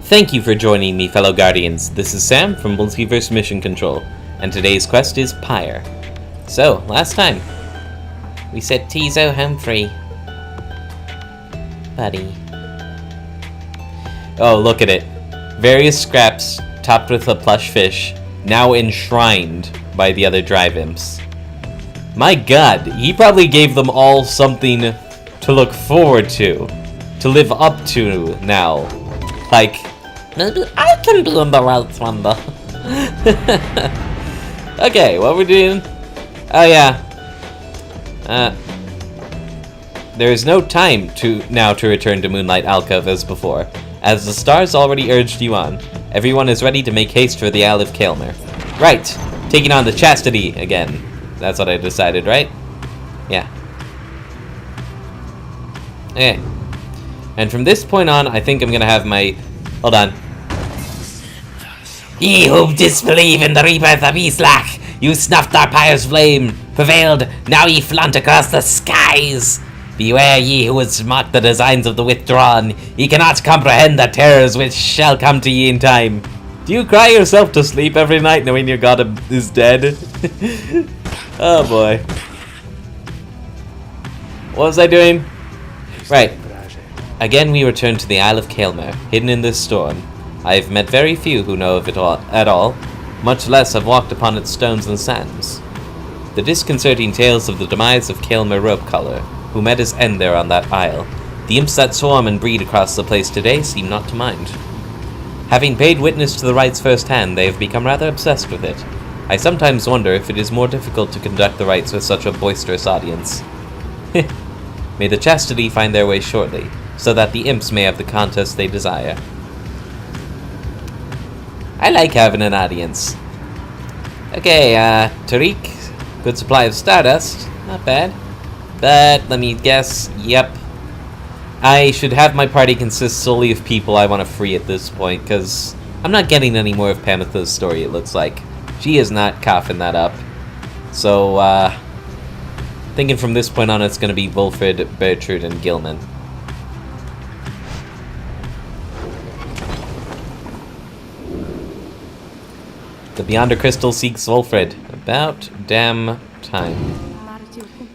Thank you for joining me, fellow Guardians. This is Sam from Multiverse Mission Control, and today's quest is Pyre. So, last time, we set Tizo home free. Buddy. Oh, look at it. Various scraps, topped with a plush fish, now enshrined by the other drive imps. My god, he probably gave them all something to look forward to live up to now. Like, maybe I can be in the right one though. Okay, what we're doing? Oh yeah. There is no time to return to Moonlight Alcove as before, as the stars already urged you on. Everyone is ready to make haste for the Isle of Kaelmer. Right, taking on the Chastity again. That's what I decided, right? Yeah. Okay. And from this point on, I think I'm gonna have my... Hold on. Ye who disbelieve in the rebirth of Islach, you snuffed our Pyre's flame, prevailed, now ye flaunt across the skies. Beware ye who would mock the designs of the withdrawn, ye cannot comprehend the terrors which shall come to ye in time. Do you cry yourself to sleep every night knowing your god is dead? Oh boy. What was I doing? Right. Again we return to the Isle of Kaelmer, hidden in this storm. I have met very few who know of it at all, much less have walked upon its stones and sands. The disconcerting tales of the demise of Kaelmer Ropecollar, who met his end there on that isle, the imps that swarm and breed across the place today seem not to mind. Having paid witness to the rites firsthand, they have become rather obsessed with it. I sometimes wonder if it is more difficult to conduct the rites with such a boisterous audience. May the Chastity find their way shortly, so that the imps may have the contest they desire. I like having an audience. Okay, Tariq, good supply of stardust, not bad. But, let me guess, yep. I should have my party consist solely of people I want to free at this point, because I'm not getting any more of Pamitha's story, it looks like. She is not coughing that up. So, thinking from this point on it's going to be Volfred, Bertrude, and Gilman. The Beyonder Crystal seeks Volfred. About damn time.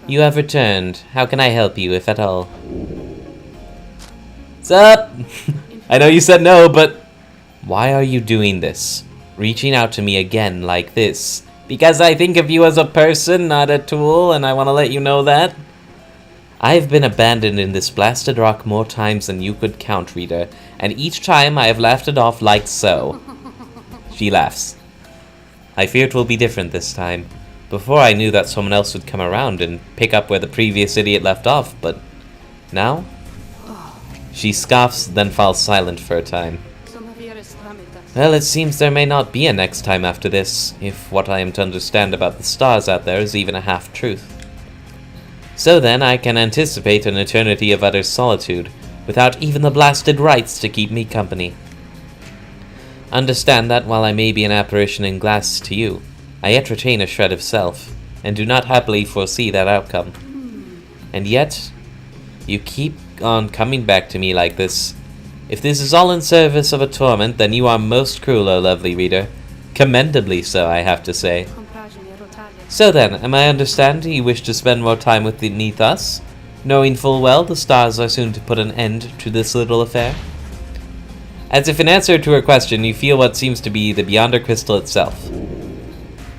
You have returned. How can I help you, if at all? What's up? I know you said no, but... Why are you doing this? Reaching out to me again like this? Because I think of you as a person, not a tool, and I want to let you know that. I have been abandoned in this blasted rock more times than you could count, reader, and each time I have laughed it off like so. She laughs. I fear it will be different this time. Before I knew that someone else would come around and pick up where the previous idiot left off, but now? She scoffs, then falls silent for a time. Well, it seems there may not be a next time after this, if what I am to understand about the stars out there is even a half-truth. So then, I can anticipate an eternity of utter solitude, without even the blasted rites to keep me company. Understand that while I may be an apparition in glass to you, I yet retain a shred of self, and do not happily foresee that outcome. And yet, you keep on coming back to me like this. If this is all in service of a torment, then you are most cruel, O lovely reader. Commendably so, I have to say. So then, am I understand you wish to spend more time with beneath us, knowing full well the stars are soon to put an end to this little affair? As if in answer to her question, you feel what seems to be the Beyonder Crystal itself.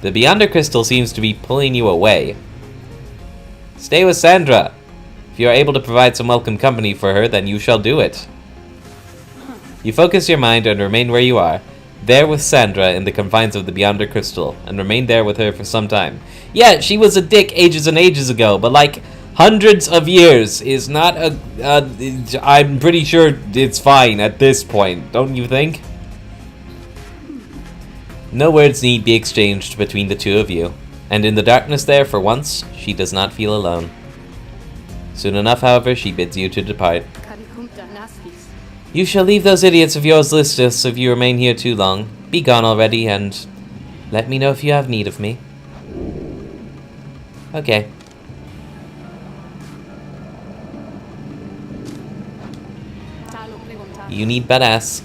The Beyonder Crystal seems to be pulling you away. Stay with Sandra. If you are able to provide some welcome company for her, then you shall do it. You focus your mind and remain where you are, there with Sandra in the confines of the Beyonder Crystal, and remain there with her for some time. Yeah, she was a dick ages and ages ago, but like, hundreds of years is not I'm pretty sure it's fine at this point, don't you think? No words need be exchanged between the two of you, and in the darkness there, for once, she does not feel alone. Soon enough, however, she bids you to depart. You shall leave those idiots of yours listless if you remain here too long. Be gone already, and let me know if you have need of me. Okay. You need but ask.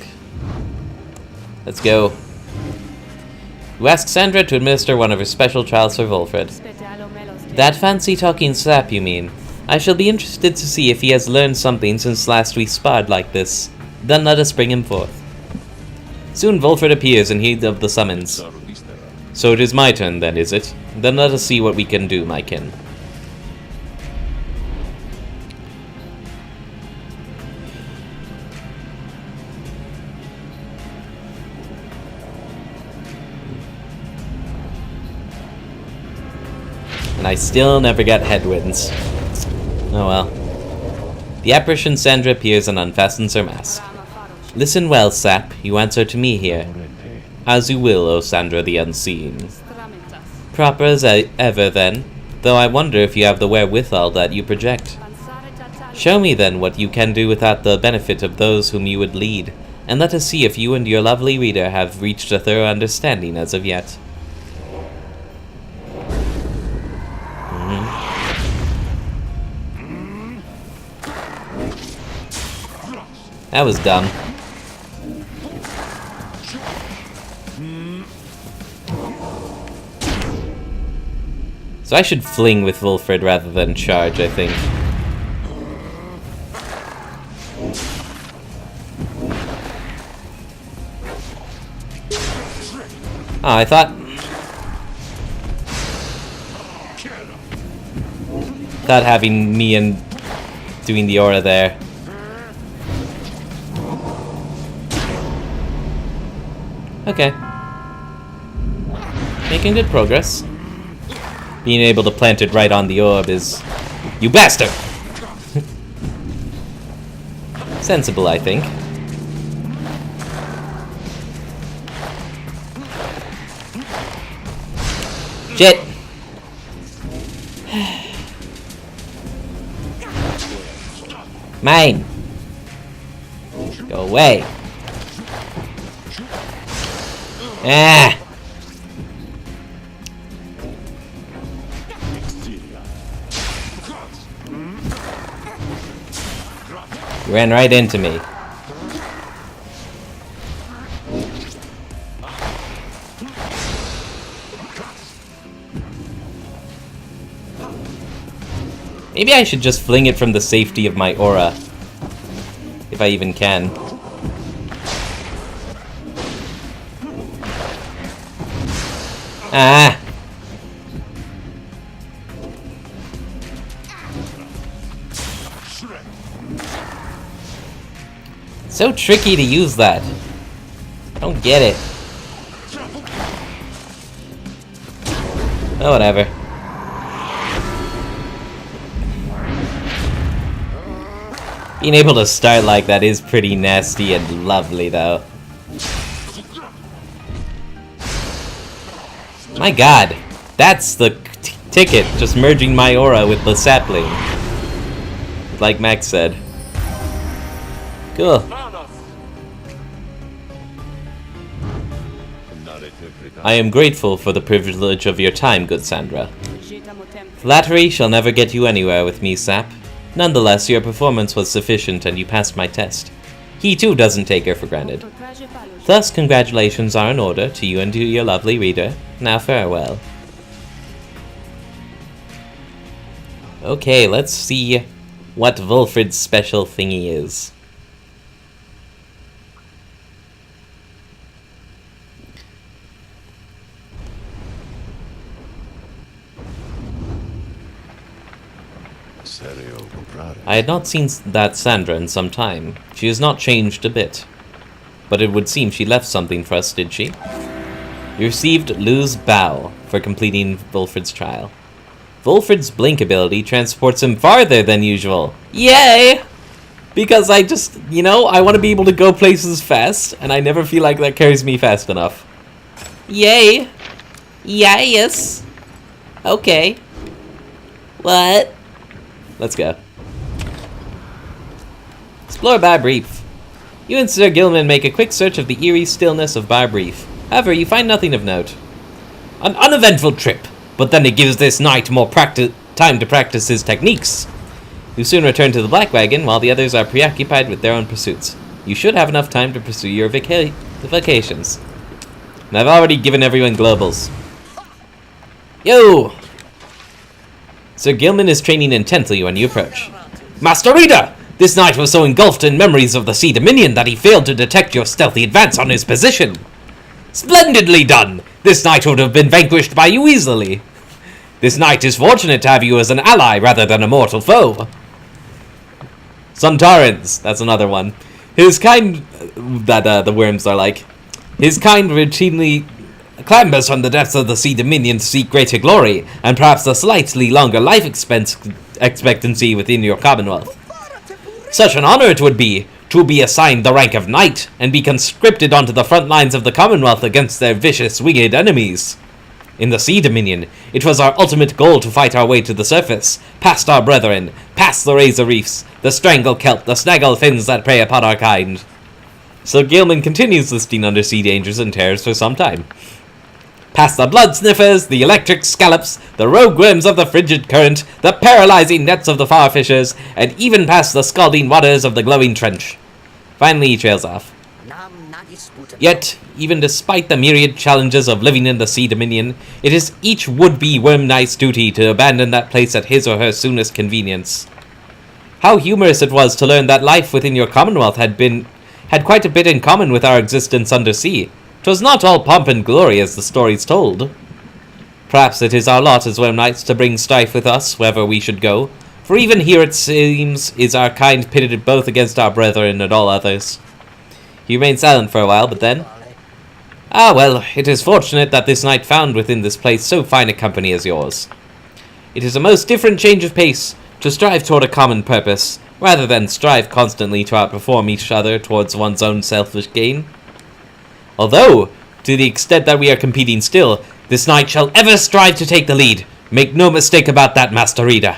Let's go. You ask Sandra to administer one of her special trials for Volfred. That fancy-talking sap, you mean? I shall be interested to see if he has learned something since last we sparred like this. Then let us bring him forth. Soon Volfred appears in heed of the summons. So it is my turn then, is it? Then let us see what we can do, my kin. And I still never get headwinds. Oh well. The apparition Sandra appears and unfastens her mask. Listen well, sap. You answer to me here. As you will, O Sandra the Unseen. Proper as ever, then, though I wonder if you have the wherewithal that you project. Show me, then, what you can do without the benefit of those whom you would lead, and let us see if you and your lovely reader have reached a thorough understanding as of yet. That was dumb. So I should fling with Volfred rather than charge, I think. Oh, I thought having me and doing the aura there. Okay. Making good progress. Being able to plant it right on the orb is... You bastard! Sensible, I think. Shit! Mine! Go away! Ah! You ran right into me. Maybe I should just fling it from the safety of my aura. If I even can. Ah! So tricky to use that. I don't get it. Oh, whatever. Being able to start like that is pretty nasty and lovely, though. My god, that's the ticket, just merging my aura with the sapling. Like Max said. Cool. I am grateful for the privilege of your time, good Sandra. Flattery shall never get you anywhere with me, Sap. Nonetheless, your performance was sufficient and you passed my test. He too doesn't take her for granted. Thus, congratulations are in order to you and to your lovely reader. Now farewell. Okay, let's see what Volfred's special thingy is. I had not seen that Sandra in some time. She has not changed a bit. But it would seem she left something for us, did she? You received Lou's Bow for completing Volfred's trial. Volfred's blink ability transports him farther than usual. Yay! Because I just, you know, I want to be able to go places fast, and I never feel like that carries me fast enough. Yay! Yes! Okay. What? Let's go. Explore Bar Reef. You and Sir Gilman make a quick search of the eerie stillness of Bar Reef. However, you find nothing of note. An uneventful trip, but then it gives this knight more time to practice his techniques. You soon return to the Black Wagon while the others are preoccupied with their own pursuits. You should have enough time to pursue your The vacations. And I've already given everyone globals. Yo! Sir Gilman is training intently when you approach. Master Rita! This knight was so engulfed in memories of the Sea Dominion that he failed to detect your stealthy advance on his position. Splendidly done! This knight would have been vanquished by you easily. This knight is fortunate to have you as an ally rather than a mortal foe. Suntarans, that's another one. His kind, the worms are like. His kind routinely clambers from the depths of the Sea Dominion to seek greater glory, and perhaps a slightly longer life expectancy within your commonwealth. Such an honor it would be to be assigned the rank of knight, and be conscripted onto the front lines of the commonwealth against their vicious, winged enemies. In the Sea Dominion, it was our ultimate goal to fight our way to the surface, past our brethren, past the razor reefs, the strangle kelp, the snaggle fins that prey upon our kind. So Gilman continues listing undersea dangers and terrors for some time. Past the blood sniffers, the electric scallops, the rogue worms of the frigid current, the paralyzing nets of the far fishers, and even past the scalding waters of the glowing trench. Finally he trails off. Yet, even despite the myriad challenges of living in the Sea Dominion, it is each would-be worm knight's duty to abandon that place at his or her soonest convenience. How humorous it was to learn that life within your commonwealth had quite a bit in common with our existence undersea. 'Twas not all pomp and glory as the stories told. Perhaps it is our lot as worm knights to bring strife with us wherever we should go, for even here it seems is our kind pitted both against our brethren and all others. He remained silent for a while, but then... Ah, well, it is fortunate that this knight found within this place so fine a company as yours. It is a most different change of pace to strive toward a common purpose, rather than strive constantly to outperform each other towards one's own selfish gain. Although, to the extent that we are competing still, this knight shall ever strive to take the lead. Make no mistake about that, Master Rita.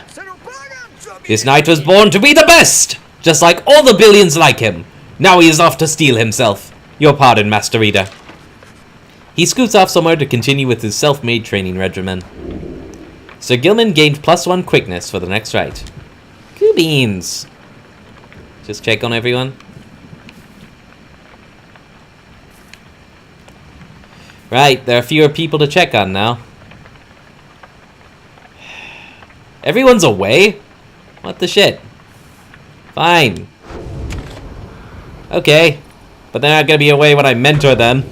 This knight was born to be the best, just like all the billions like him. Now he is off to steal himself. Your pardon, Master Rita. He scoots off somewhere to continue with his self-made training regimen. Sir Gilman gained +1 quickness for the next rite. Cool beans. Just check on everyone. Right, there are fewer people to check on now. Everyone's away? What the shit? Fine. Okay, but they're not gonna be away when I mentor them.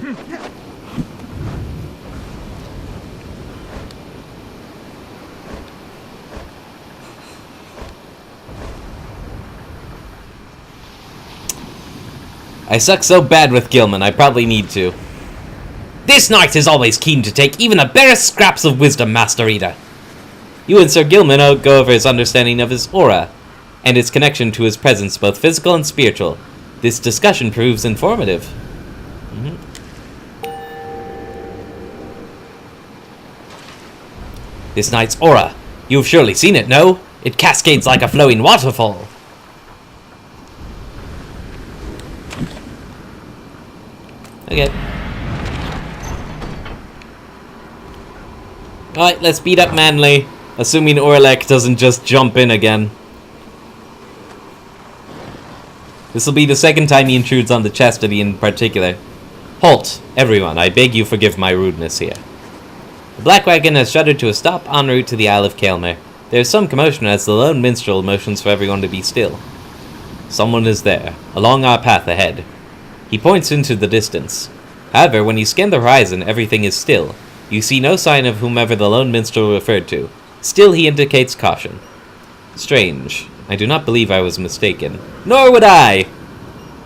I suck so bad with Gilman, I probably need to. This knight is always keen to take even the barest scraps of wisdom, Master Rita. You and Sir Gilman go over his understanding of his aura, and its connection to his presence, both physical and spiritual. This discussion proves informative. This knight's aura. You've surely seen it, no? It cascades like a flowing waterfall. Okay. Alright, let's beat up Manly. Assuming Orlek doesn't just jump in again. This will be the second time he intrudes on the chastity in particular. Halt, everyone, I beg you forgive my rudeness here. The Black Wagon has shuddered to a stop en route to the Isle of Kaelmer. There is some commotion as the lone minstrel motions for everyone to be still. Someone is there, along our path ahead. He points into the distance. However, when you scan the horizon, everything is still. You see no sign of whomever the lone minstrel referred to. Still, he indicates caution. Strange. I do not believe I was mistaken. Nor would I!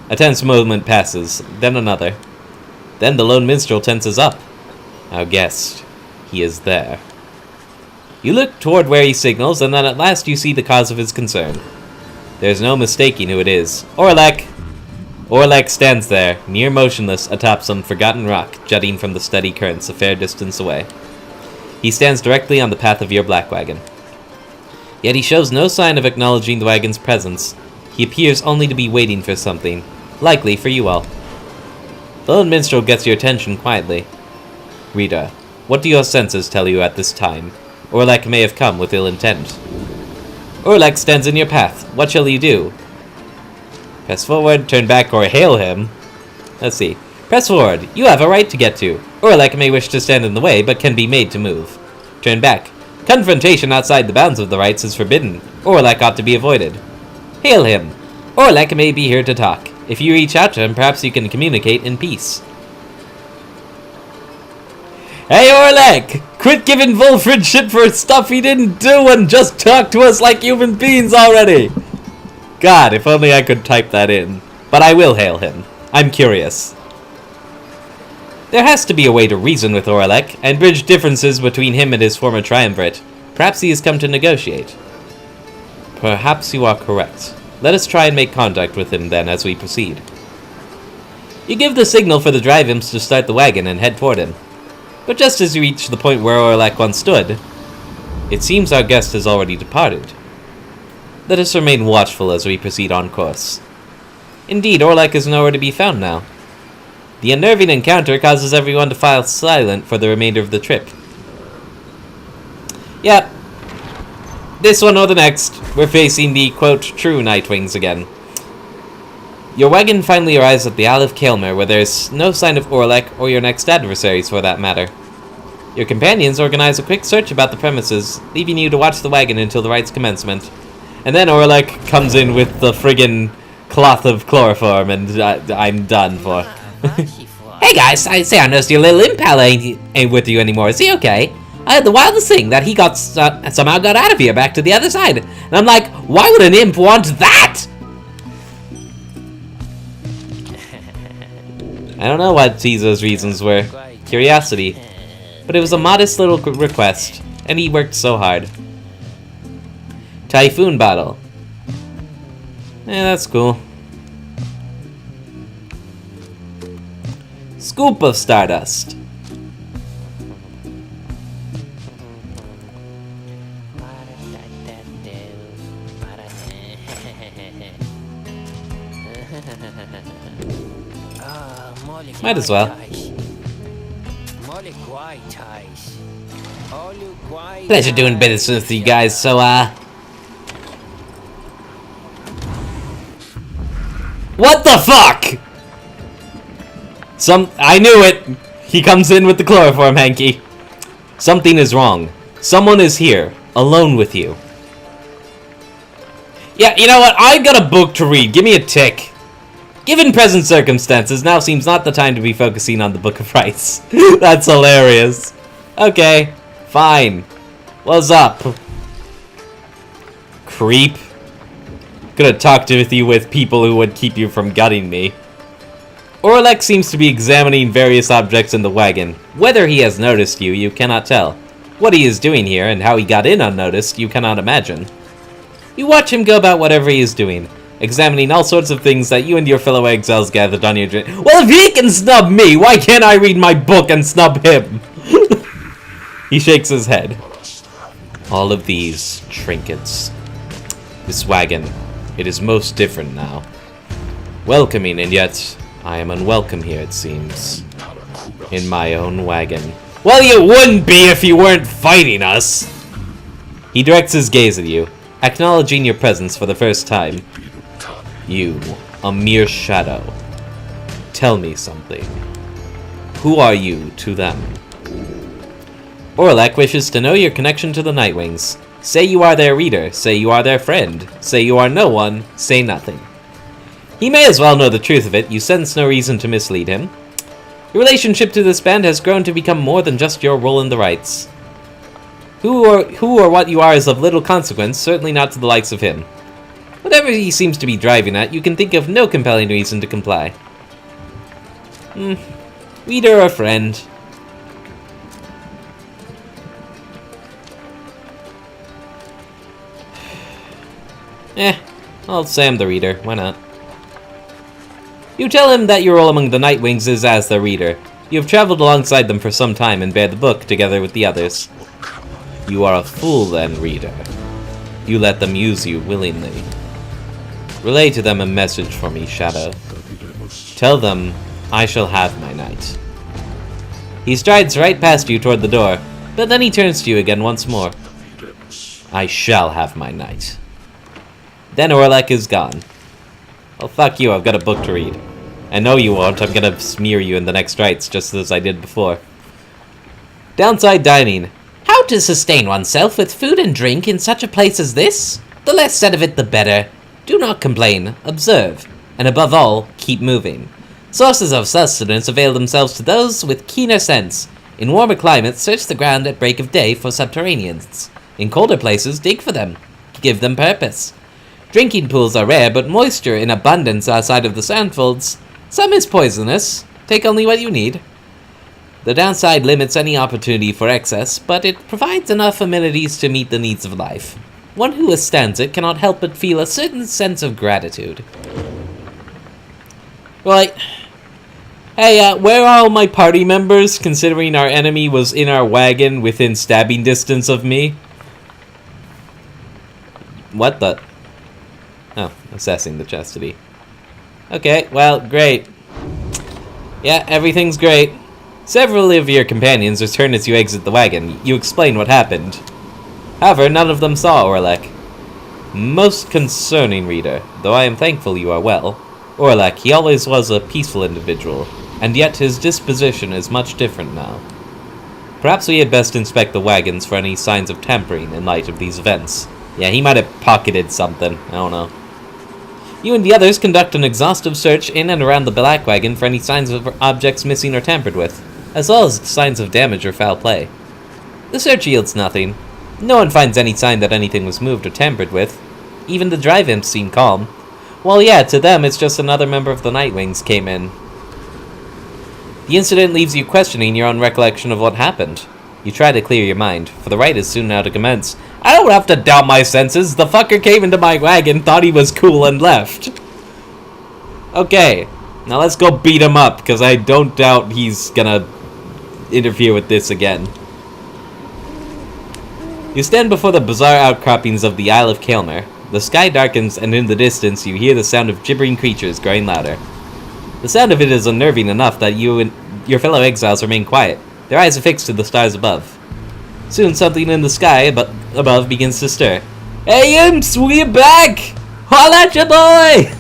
A tense moment passes, then another. Then the lone minstrel tenses up. Our guest. He is there. You look toward where he signals, and then at last you see the cause of his concern. There's no mistaking who it is. Orlek! Orlek stands there, near motionless, atop some forgotten rock, jutting from the steady currents a fair distance away. He stands directly on the path of your black wagon. Yet he shows no sign of acknowledging the wagon's presence. He appears only to be waiting for something, likely for you all. The lone minstrel gets your attention quietly. Rita, what do your senses tell you at this time? Orlek may have come with ill intent. Orlek stands in your path. What shall you do? Press forward, turn back, or hail him? Let's see. Press forward. You have a right to get to. Orlek may wish to stand in the way, but can be made to move. Turn back. Confrontation outside the bounds of the rights is forbidden. Orlek ought to be avoided. Hail him. Orlek may be here to talk. If you reach out to him, perhaps you can communicate in peace. Hey Orlek! Quit giving Volfred shit for stuff he didn't do and just talk to us like human beings already! God, if only I could type that in. But I will hail him. I'm curious. There has to be a way to reason with Orlek and bridge differences between him and his former triumvirate. Perhaps he has come to negotiate. Perhaps you are correct. Let us try and make contact with him then as we proceed. You give the signal for the drive imps to start the wagon and head toward him. But just as you reach the point where Orlek once stood, it seems our guest has already departed. Let us remain watchful as we proceed on course. Indeed, Orlek is nowhere to be found now. The unnerving encounter causes everyone to file silent for the remainder of the trip. Yep. This one or the next, we're facing the, quote, true Nightwings again. Your wagon finally arrives at the Isle of Kaelmer, where there's no sign of Orlek or your next adversaries for that matter. Your companions organize a quick search about the premises, leaving you to watch the wagon until the rite's commencement. And then Orlek comes in with the friggin' cloth of chloroform, and I'm done for. Hey guys, I noticed your little impala ain't with you anymore. Is he okay? I had the wildest thing that he got somehow got out of here back to the other side. And I'm like, why would an imp want that? I don't know what Caesar's reasons were. Curiosity. But it was a modest little request, and he worked so hard. Typhoon bottle. That's cool. Scoop of stardust. Might as well. Pleasure doing business with you guys, so, what the fuck?! I knew it! He comes in with the chloroform hanky. Something is wrong. Someone is here, alone with you. Yeah, you know what? I got a book to read. Give me a tick. Given present circumstances, now seems not the time to be focusing on the Book of Rites. That's hilarious. Okay, fine. What's up? Creep. Could have talked with you with people who would keep you from gutting me. Orlek seems to be examining various objects in the wagon. Whether he has noticed you, you cannot tell. What he is doing here, and how he got in unnoticed, you cannot imagine. You watch him go about whatever he is doing, examining all sorts of things that you and your fellow exiles gathered on your journey. Well, if he can snub me, why can't I read my book and snub him? He shakes his head. All of these trinkets. This wagon, it is most different now. Welcoming, and yet I am unwelcome here, it seems. In my own wagon. Well, you wouldn't be if you weren't fighting us! He directs his gaze at you, acknowledging your presence for the first time. You, a mere shadow. Tell me something. Who are you to them? Orlek wishes to know your connection to the Nightwings. Say you are their reader, say you are their friend, say you are no one, say nothing. He may as well know the truth of it, you sense no reason to mislead him. Your relationship to this band has grown to become more than just your role in the rites. Who or what you are is of little consequence, certainly not to the likes of him. Whatever he seems to be driving at, you can think of no compelling reason to comply. Reader or friend? I'll say I'm the reader, why not? You tell him that your role among the Nightwings is as the reader. You have traveled alongside them for some time and bear the book together with the others. You are a fool then, reader. You let them use you willingly. Relay to them a message for me, Shadow. Tell them I shall have my night. He strides right past you toward the door, but then he turns to you again once more. I shall have my night. Then Orlek is gone. Well, fuck you, I've got a book to read. I know you won't. I'm gonna smear you in the next rites, just as I did before. Downside dining. How to sustain oneself with food and drink in such a place as this? The less said of it, the better. Do not complain, observe, and above all, keep moving. Sources of sustenance avail themselves to those with keener sense. In warmer climates, search the ground at break of day for subterraneans. In colder places, dig for them. Give them purpose. Drinking pools are rare, but moisture in abundance outside of the sandfolds. Some is poisonous. Take only what you need. The downside limits any opportunity for excess, but it provides enough amenities to meet the needs of life. One who withstands it cannot help but feel a certain sense of gratitude. Right. Hey, where are all my party members, considering our enemy was in our wagon within stabbing distance of me? What the? Oh, assessing the chastity. Okay, well, great. Yeah, everything's great. Several of your companions return as you exit the wagon. You explain what happened. However, none of them saw Orlek. Most concerning, reader, though I am thankful you are well. Orlek, he always was a peaceful individual, and yet his disposition is much different now. Perhaps we had best inspect the wagons for any signs of tampering in light of these events. Yeah, he might have pocketed something. I don't know. You and the others conduct an exhaustive search in and around the black wagon for any signs of objects missing or tampered with, as well as signs of damage or foul play. The search yields nothing. No one finds any sign that anything was moved or tampered with. Even the drive imps seem calm. Well, yeah, to them it's just another member of the Nightwings came in. The incident leaves you questioning your own recollection of what happened. You try to clear your mind, for the rite is soon now to commence. I don't have to doubt my senses. The fucker came into my wagon, thought he was cool, and left. Okay, now let's go beat him up, because I don't doubt he's gonna interfere with this again. You stand before the bizarre outcroppings of the Isle of Kaelmer. The sky darkens, and in the distance you hear the sound of gibbering creatures growing louder. The sound of it is unnerving enough that you and your fellow exiles remain quiet, their eyes affixed to the stars above. Soon something in the sky above begins to stir. Hey imps, we're back! Holla at ya, boy!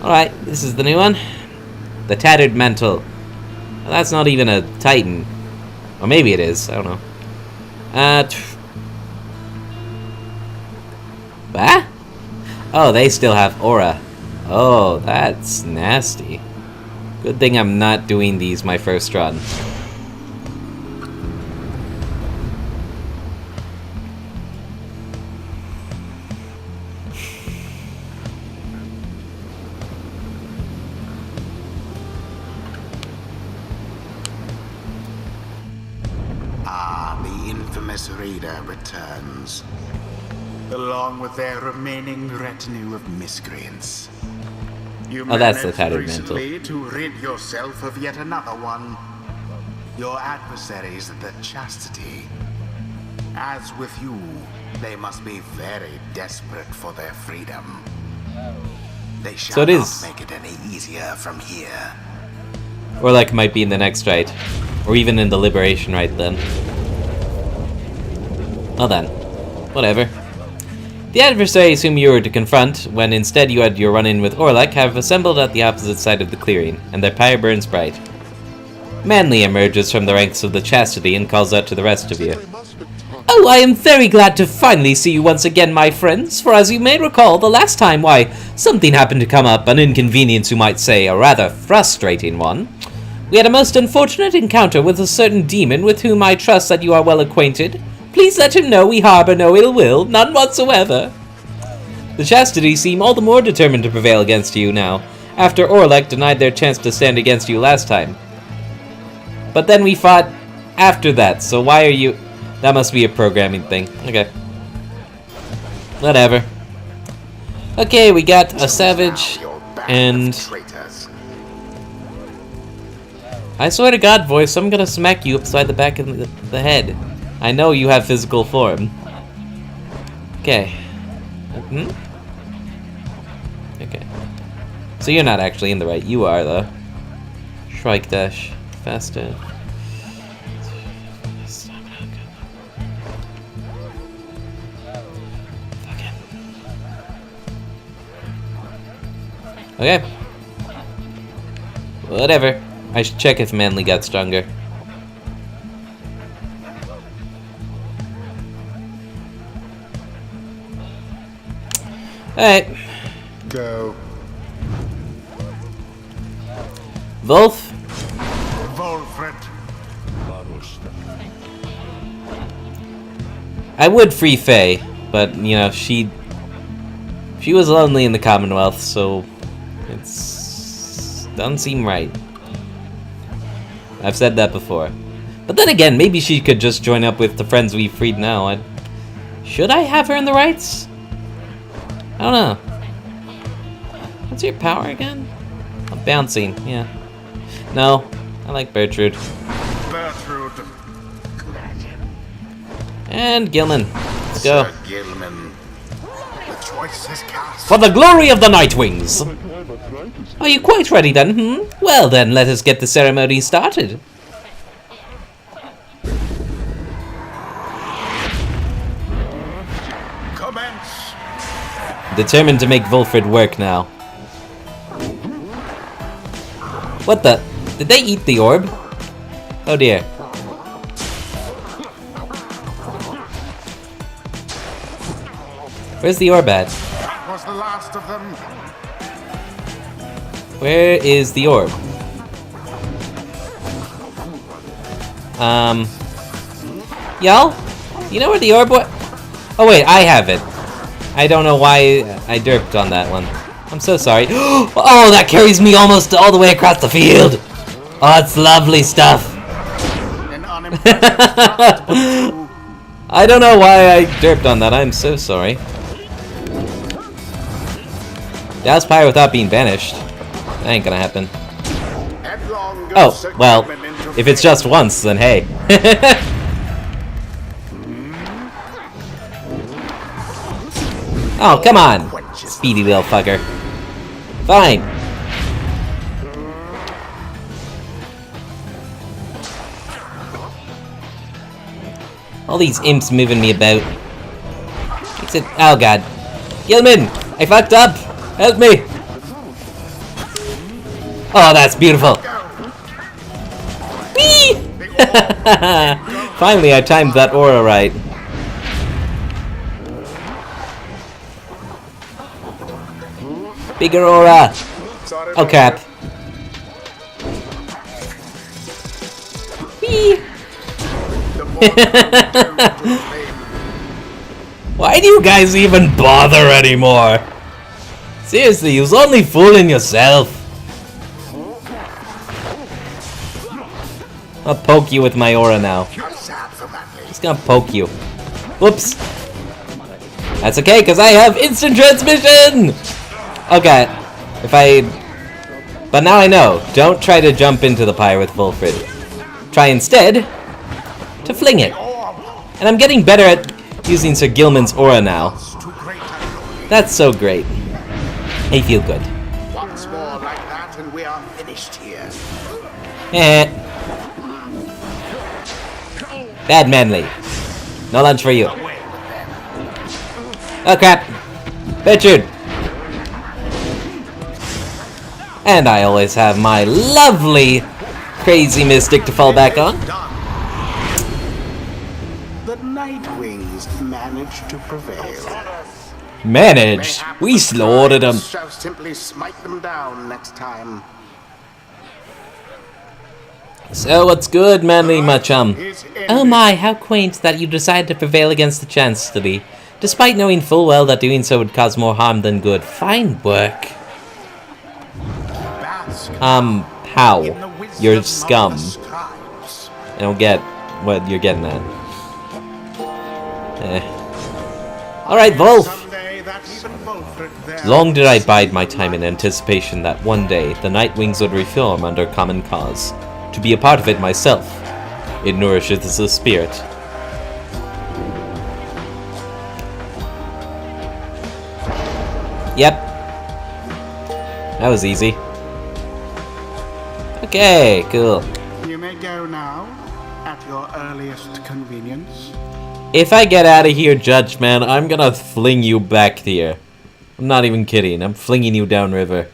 Alright, this is the new one. The Tattered Mantle. Well, that's not even a Titan. Or maybe it is, I don't know. What? Oh, they still have aura. Oh, that's nasty. Good thing I'm not doing these my first run. The infamous raider returns, along with their remaining retinue of miscreants. You that's the Tattered Mantle. To rid yourself of yet another one. Your adversaries, the Chastity. As with you, they must be very desperate for their freedom. They shall not make it any easier from here. Or like might be in the next rite. Or even in the Liberation rite then. Well then. Whatever. The adversaries whom you were to confront, when instead you had your run-in with Orlek, have assembled at the opposite side of the clearing, and their pyre burns bright. Manly emerges from the ranks of the Chastity and calls out to the rest of you. Oh, I am very glad to finally see you once again, my friends, for as you may recall, the last time, why, something happened to come up, an inconvenience you might say, a rather frustrating one. We had a most unfortunate encounter with a certain demon with whom I trust that you are well acquainted. Please let him know we harbor no ill will, none whatsoever. The Chastity seem all the more determined to prevail against you now, after Orlek denied their chance to stand against you last time. But then we fought after that, so why are you... That must be a programming thing. Okay. Whatever. Okay, we got a savage, and... I swear to God, voice, I'm gonna smack you upside the back of the head. I know you have physical form. Okay. Okay. So you're not actually in the right. You are, though. Shrike dash. Faster. Okay. Whatever. I should check if Manly got stronger. Alright. Go. Wolf? Volfred. I would free Faye, but, you know, she was lonely in the Commonwealth, so it's doesn't seem right. I've said that before. But then again, maybe she could just join up with the friends we freed now. Should I have her in the rights? I don't know. What's your power again? Oh, bouncing, yeah. No, I like Bertrude. Bertrude. And Gilman. Let's go. Sir Gilman. The choice is cast. For the glory of the Nightwings! Are you quite ready then, Well then, let us get the ceremony started. Commence. Determined to make Volfred work now. What the? Did they eat the orb? Oh dear. Where's the orb at? That was the last of them. Where is the orb? Y'all? You know where the orb was? Oh wait, I have it. I don't know why I derped on that one. I'm so sorry. Oh, that carries me almost all the way across the field. Oh, it's lovely stuff. An unimpressive thrust, but true. I don't know why I derped on that. I'm so sorry. Douse Pyre without being banished. That ain't gonna happen. Headlong goes Oh, Sir well, Gilman into if it's fire. just once, then hey. Oh, come on, speedy little fucker. Fine. All these imps moving me about. Makes it. Oh god. Gilman! I fucked up! Help me! Oh, that's beautiful! Whee! Finally, I timed that aura right. Bigger aura! Sorry, Oh crap. Whee! the more Why do you guys even bother anymore? Seriously, you was only fooling yourself. I'll poke you with my aura now. sad for Manly. Just gonna poke you. Whoops. That's okay, because I have instant transmission! Okay. But now I know. Don't try to jump into the pyre with Volfred. Try instead to fling it. And I'm getting better at using Sir Gilman's aura now. Too great a glory. That's so great. I feel good. Once more like that, and we are finished here. Eh. Bad Manly. No lunch for you. Away with them. Oh crap. Richard. And I always have my lovely crazy mystic to fall back on. Done. The Nightwings managed to prevail. Managed. Mayhap We the slaughtered them. tribes shall simply smite them down next time. So what's good, Manly, my chum? His Oh enemy- my, how quaint that you decided to prevail against the Chancellor, despite knowing full well that doing so would cause more harm than good. Fine work. Bask How? in the wisdom You're of scum. the scribes. I don't get what you're getting at. Alright, Wolf! Someday that even Volfred there Long did I bide my time in anticipation that one day the Nightwings would reform under common cause. To be a part of it myself, it nourishes the spirit. Yep. That was easy. Okay, cool. You may go now, at your earliest convenience. If I get out of here, Judge Man, I'm gonna fling you back here. I'm not even kidding. I'm flinging you downriver.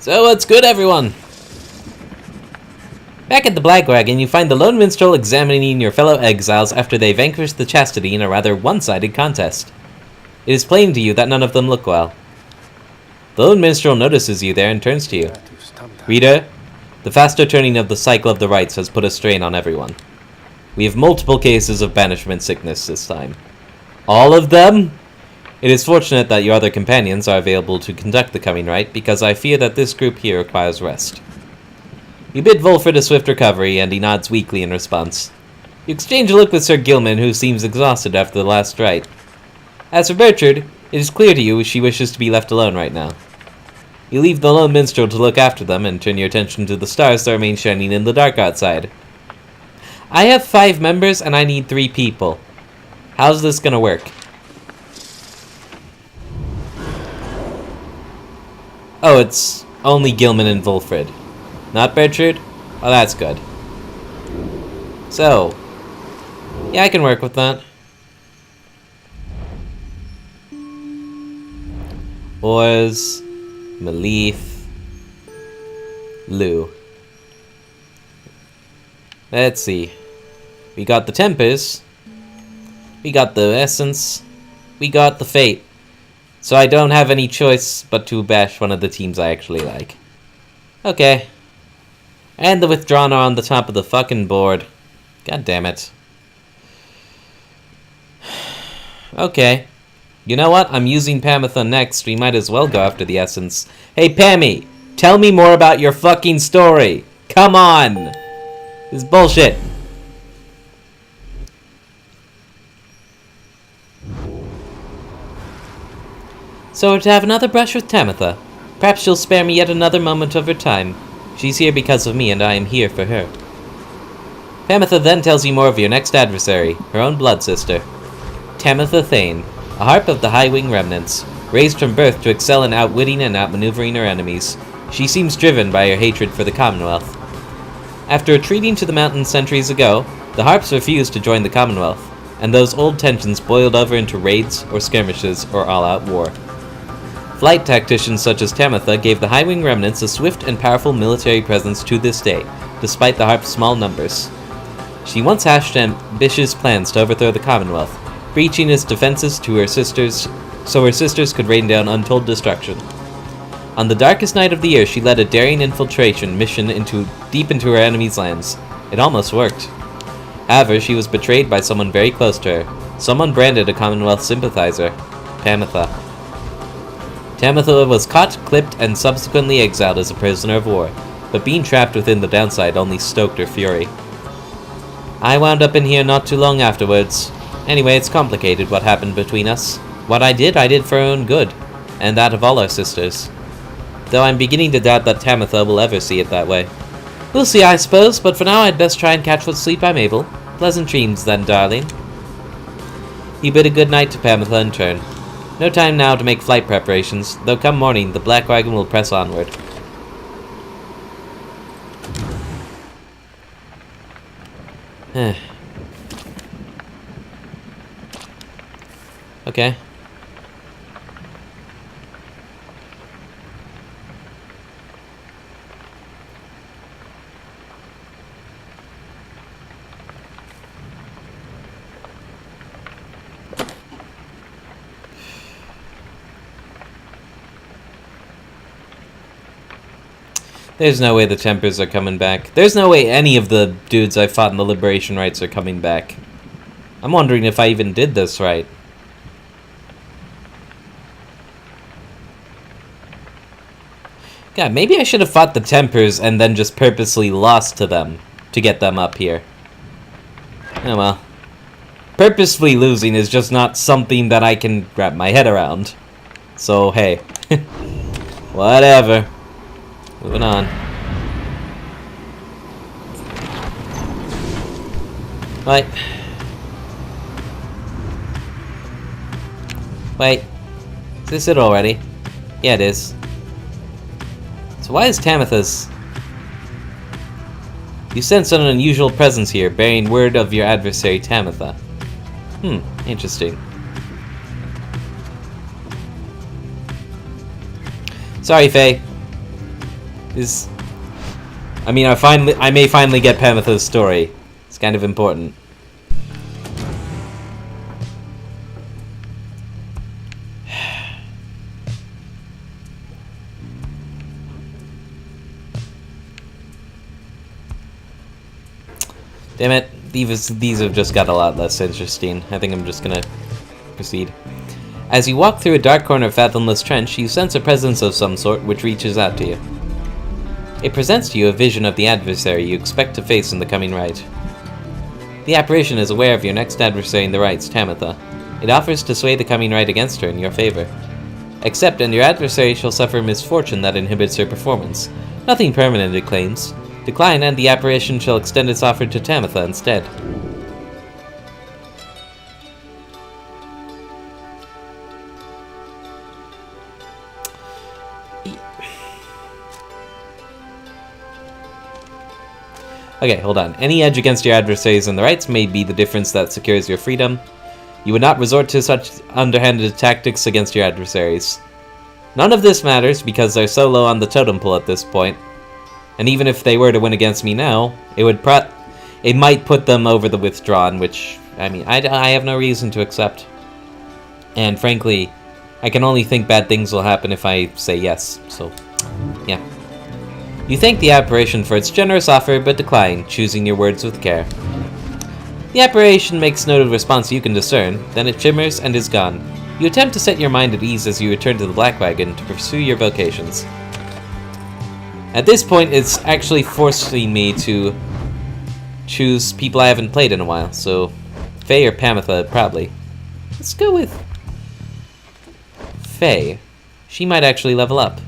So what's good, everyone? Back at the Black Wagon, you find the Lone Minstrel examining your fellow exiles after they vanquished the Chastity in a rather one-sided contest. It is plain to you that none of them look well. The Lone Minstrel notices you there and turns to you. Reader, the faster turning of the cycle of the rites has put a strain on everyone. We have multiple cases of banishment sickness this time. All of them? It is fortunate that your other companions are available to conduct the coming rite, because I fear that this group here requires rest. You bid Volfred a swift recovery, and he nods weakly in response. You exchange a look with Sir Gilman, who seems exhausted after the last rite. As for Bertrand, it is clear to you she wishes to be left alone right now. You leave the Lone Minstrel to look after them, and turn your attention to the stars that remain shining in the dark outside. I have 5 members, and I need 3 people. How's this gonna work? Oh, it's only Gilman and Volfred. Not Bertrand? Oh, that's good. So, yeah, I can work with that. Oz, Malif, Lou. Let's see. We got the Tempers. We got the Essence. We got the Fate. So I don't have any choice but to bash one of the teams I actually like. Okay. And the Withdrawn are on the top of the fucking board. God damn it. Okay. You know what? I'm using Pamitha next. We might as well go after the Essence. Hey, Pammy! Tell me more about your fucking story! Come on! This is bullshit. So we're to have another brush with Pamitha. Perhaps she'll spare me yet another moment of her time. She's here because of me, and I am here for her. Pamitha then tells you more of your next adversary, her own blood sister. Pamitha Thane, a harp of the High Wing Remnants, raised from birth to excel in outwitting and outmaneuvering her enemies. She seems driven by her hatred for the Commonwealth. After retreating to the mountains centuries ago, the harps refused to join the Commonwealth, and those old tensions boiled over into raids or skirmishes or all-out war. Flight tacticians such as Pamitha gave the High Wing Remnants a swift and powerful military presence to this day, despite the harp's small numbers. She once hatched ambitious plans to overthrow the Commonwealth, breaching its defenses to her sisters, so her sisters could rain down untold destruction. On the darkest night of the year, she led a daring infiltration mission deep into her enemy's lands. It almost worked. However, she was betrayed by someone very close to her, someone branded a Commonwealth sympathizer, Pamitha. Pamitha was caught, clipped, and subsequently exiled as a prisoner of war, but being trapped within the downside only stoked her fury. I wound up in here not too long afterwards. Anyway, it's complicated what happened between us. What I did for her own good, and that of all our sisters. Though I'm beginning to doubt that Pamitha will ever see it that way. We'll see, I suppose, but for now I'd best try and catch what sleep I'm able. Pleasant dreams, then, darling. He bid a good night to Pamitha in turn. No time now to make flight preparations, though come morning, the Black Wagon will press onward. Okay. There's no way the Tempers are coming back. There's no way any of the dudes I fought in the Liberation Rites are coming back. I'm wondering if I even did this right. God, maybe I should have fought the Tempers and then just purposely lost to them to get them up here. Oh well. Purposefully losing is just not something that I can wrap my head around. So, hey. Whatever. Moving on. Wait. Wait. Is this it already? Yeah, it is. So why is Pamitha's... You sense an unusual presence here, bearing word of your adversary, Pamitha. Interesting. Sorry, Faye. is... I mean, I may finally get Pamitha's story. It's kind of important. Damn it, these have just got a lot less interesting. I think I'm just gonna proceed. As you walk through a dark corner of Fathomless Trench, you sense a presence of some sort which reaches out to you. It presents to you a vision of the adversary you expect to face in the coming rite. The apparition is aware of your next adversary in the rites, Pamitha. It offers to sway the coming rite against her in your favor. Accept, and your adversary shall suffer misfortune that inhibits her performance. Nothing permanent, it claims. Decline, and the apparition shall extend its offer to Pamitha instead. Okay, hold on. Any edge against your adversaries in the rites may be the difference that secures your freedom. You would not resort to such underhanded tactics against your adversaries. None of this matters because they're so low on the totem pole at this point. And even if they were to win against me now, it might put them over the withdrawn, which, I mean, I have no reason to accept. And frankly, I can only think bad things will happen if I say yes, so, yeah. You thank the apparition for its generous offer, but decline, choosing your words with care. The apparition makes note of response you can discern, then it shimmers and is gone. You attempt to set your mind at ease as you return to the Black Wagon to pursue your vocations. At this point, it's actually forcing me to choose people I haven't played in a while, so Faye or Pamitha, probably. Let's go with Faye. She might actually level up.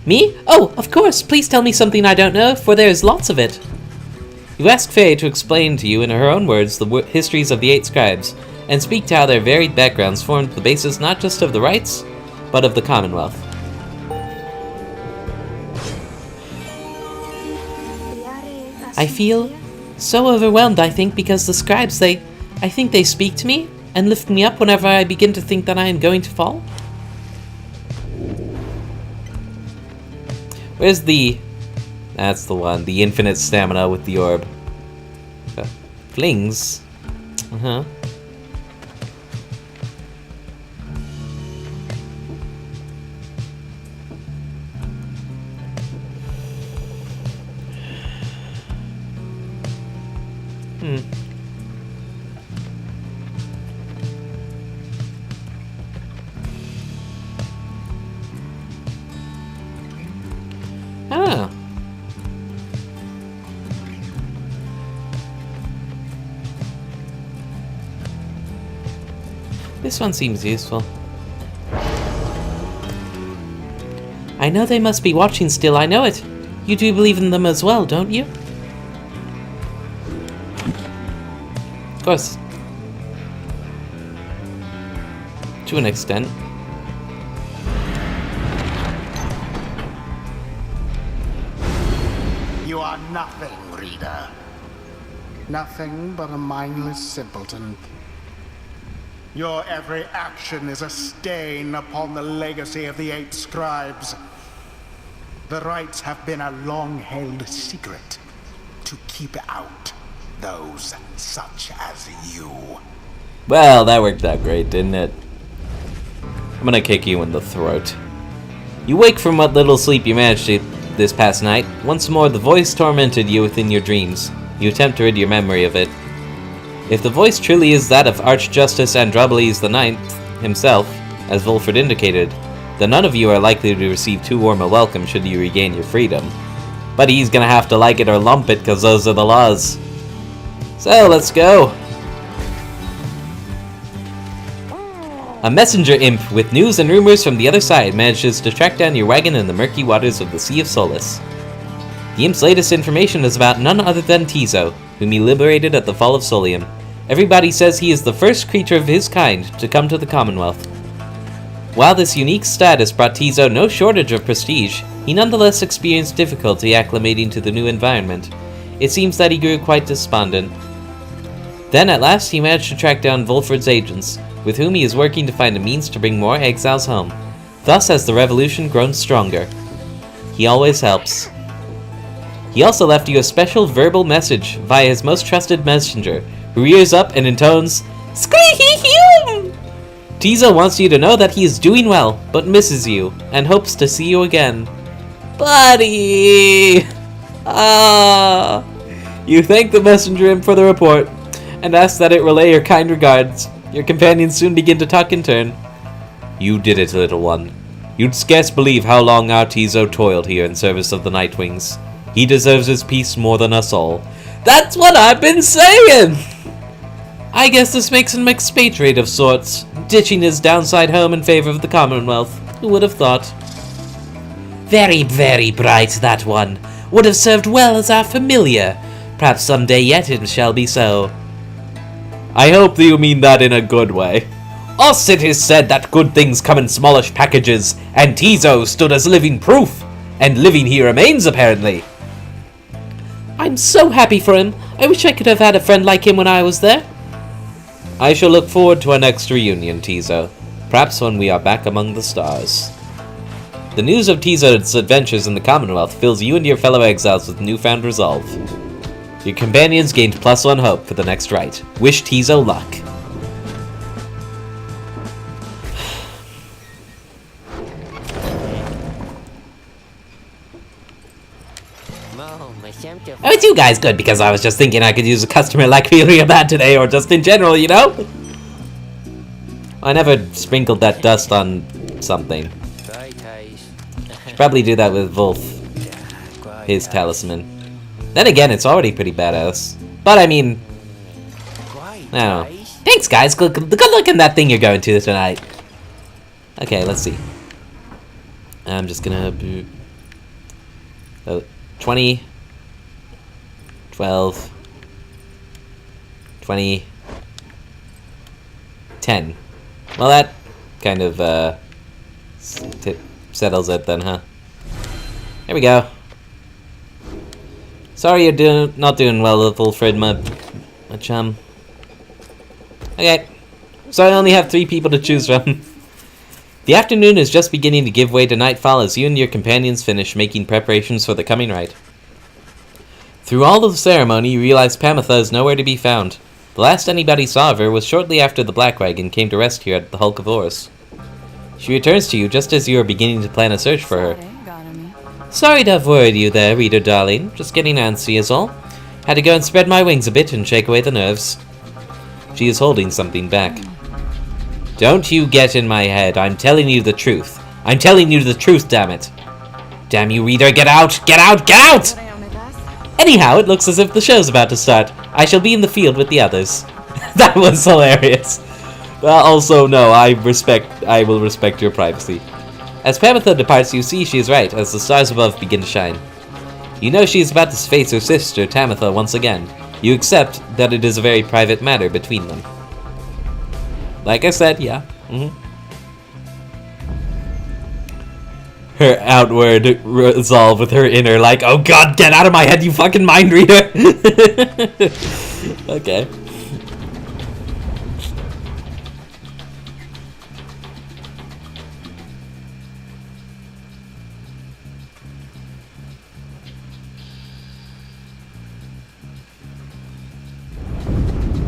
Me? Oh, of course, please tell me something I don't know, for there is lots of it. You ask Faye to explain to you in her own words the histories of the 8 scribes, and speak to how their varied backgrounds formed the basis not just of the rites, but of the Commonwealth. I feel so overwhelmed, I think, because the scribes, I think they speak to me and lift me up whenever I begin to think that I am going to fall. Where's the... That's the one. The infinite stamina with the orb. Flings. Uh-huh. Ah. This one seems useful. I know they must be watching still, I know it. You do believe in them as well, don't you? Of course. To an extent. You are nothing, reader. Nothing but a mindless simpleton. Your every action is a stain upon the legacy of the 8 scribes. The rites have been a long-held secret to keep out those such as you. Well, that worked out great, didn't it? I'm gonna kick you in the throat. You wake from what little sleep you managed to this past night. Once more, the voice tormented you within your dreams. You attempt to rid your memory of it. If the voice truly is that of Archjustice Androboles the Ninth himself, as Volfred indicated, then none of you are likely to receive too warm a welcome should you regain your freedom. But he's gonna have to like it or lump it, cause those are the laws. So, let's go! A messenger imp with news and rumors from the other side manages to track down your wagon in the murky waters of the Sea of Solace. The imp's latest information is about none other than Tizo, whom he liberated at the fall of Solium. Everybody says he is the first creature of his kind to come to the Commonwealth. While this unique status brought Tizo no shortage of prestige, he nonetheless experienced difficulty acclimating to the new environment. It seems that he grew quite despondent. Then at last he managed to track down Volfred's agents, with whom he is working to find a means to bring more exiles home. Thus has the revolution grown stronger. He always helps. He also left you a special verbal message via his most trusted messenger, who rears up and intones, Screehee-hum! Tizo wants you to know that he is doing well, but misses you, and hopes to see you again. Buddy! Ah! You thank the messenger imp for the report, and ask that it relay your kind regards. Your companions soon begin to talk in turn. You did it, little one. You'd scarce believe how long our Tizo toiled here in service of the Nightwings. He deserves his peace more than us all. That's what I've been saying! I guess this makes him expatriate of sorts, ditching his downside home in favor of the Commonwealth. Who would have thought? Very, very bright, that one. Would have served well as our familiar. Perhaps someday yet it shall be so. I hope that you mean that in a good way. Us it is said that good things come in smallish packages, and Tizo stood as living proof. And living he remains, apparently. I'm so happy for him. I wish I could have had a friend like him when I was there. I shall look forward to our next reunion, Tizo. Perhaps when we are back among the stars. The news of Tizo's adventures in the Commonwealth fills you and your fellow exiles with newfound resolve. Your companions gained +1 hope for the next rite. Wish Tizo luck. Oh, it's you guys good, because I was just thinking I could use a customer like feeling about today, or just in general, you know? I never sprinkled that dust on something. Should probably do that with Volf, his talisman. Then again, it's already pretty badass. But I mean, I don't know. Thanks, guys. Good luck in that thing you're going to tonight. Okay, let's see. I'm just gonna do 20, 12, 20, 10. Well, that kind of settles it then, huh? There we go. Sorry you're not doing well with Volfred, my chum. Okay. So I only have 3 people to choose from. The afternoon is just beginning to give way to nightfall as you and your companions finish making preparations for the coming rite. Through all of the ceremony, you realize Pamitha is nowhere to be found. The last anybody saw of her was shortly after the Black Wagon came to rest here at the Hulk of Ors. She returns to you just as you are beginning to plan a search for her. Sorry to have worried you there, reader darling. Just getting antsy is all. Had to go and spread my wings a bit and shake away the nerves. She is holding something back. Don't you get in my head. I'm telling you the truth. I'm telling you the truth, damn it. Damn you, reader, get out! Get out! Get out! Anyhow, it looks as if the show's about to start. I shall be in the field with the others. That was hilarious. Also, no, I will respect your privacy. As Pamitha departs, you see she is right, as the stars above begin to shine. You know she is about to face her sister, Pamitha, once again. You accept that it is a very private matter between them. Like I said, yeah. Her outward resolve with her inner, like, oh god, get out of my head, you fucking mind reader! Okay.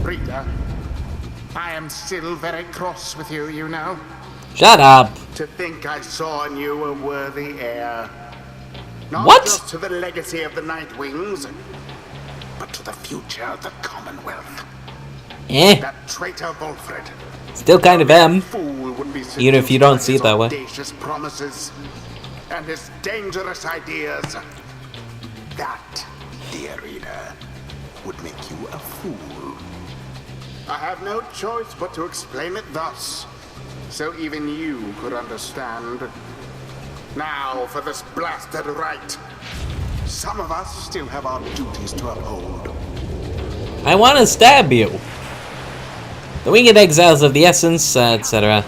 Rita, I am still very cross with you, you know. Shut up! To think I saw in you a worthy heir. Not What? just to the legacy of the Nightwings, but to the future of the Commonwealth. That traitor Volfred. Still kind of am. Fool would be Even if you don't see it that way. Audacious promises and his dangerous ideas. That, dear reader, would make you a fool. I have no choice but to explain it thus, so even you could understand. Now for this blasted rite. Some of us still have our duties to uphold. I want to stab you. The winged exiles of the essence, etc.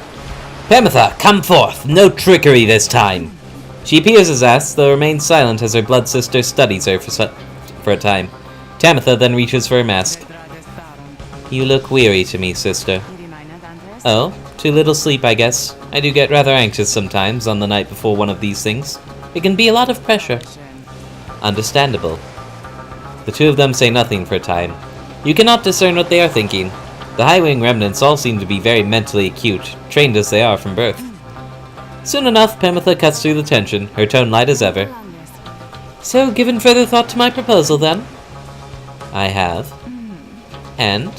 Pamitha, come forth. No trickery this time. She appears as asked, though remains silent as her blood sister studies her for a time. Pamitha then reaches for her mask. You look weary to me, sister. Oh, too little sleep, I guess. I do get rather anxious sometimes on the night before one of these things. It can be a lot of pressure. Understandable. The two of them say nothing for a time. You cannot discern what they are thinking. The high-wing remnants all seem to be very mentally acute, trained as they are from birth. Soon enough, Pamitha cuts through the tension, her tone light as ever. So, given further thought to my proposal, then? I have. And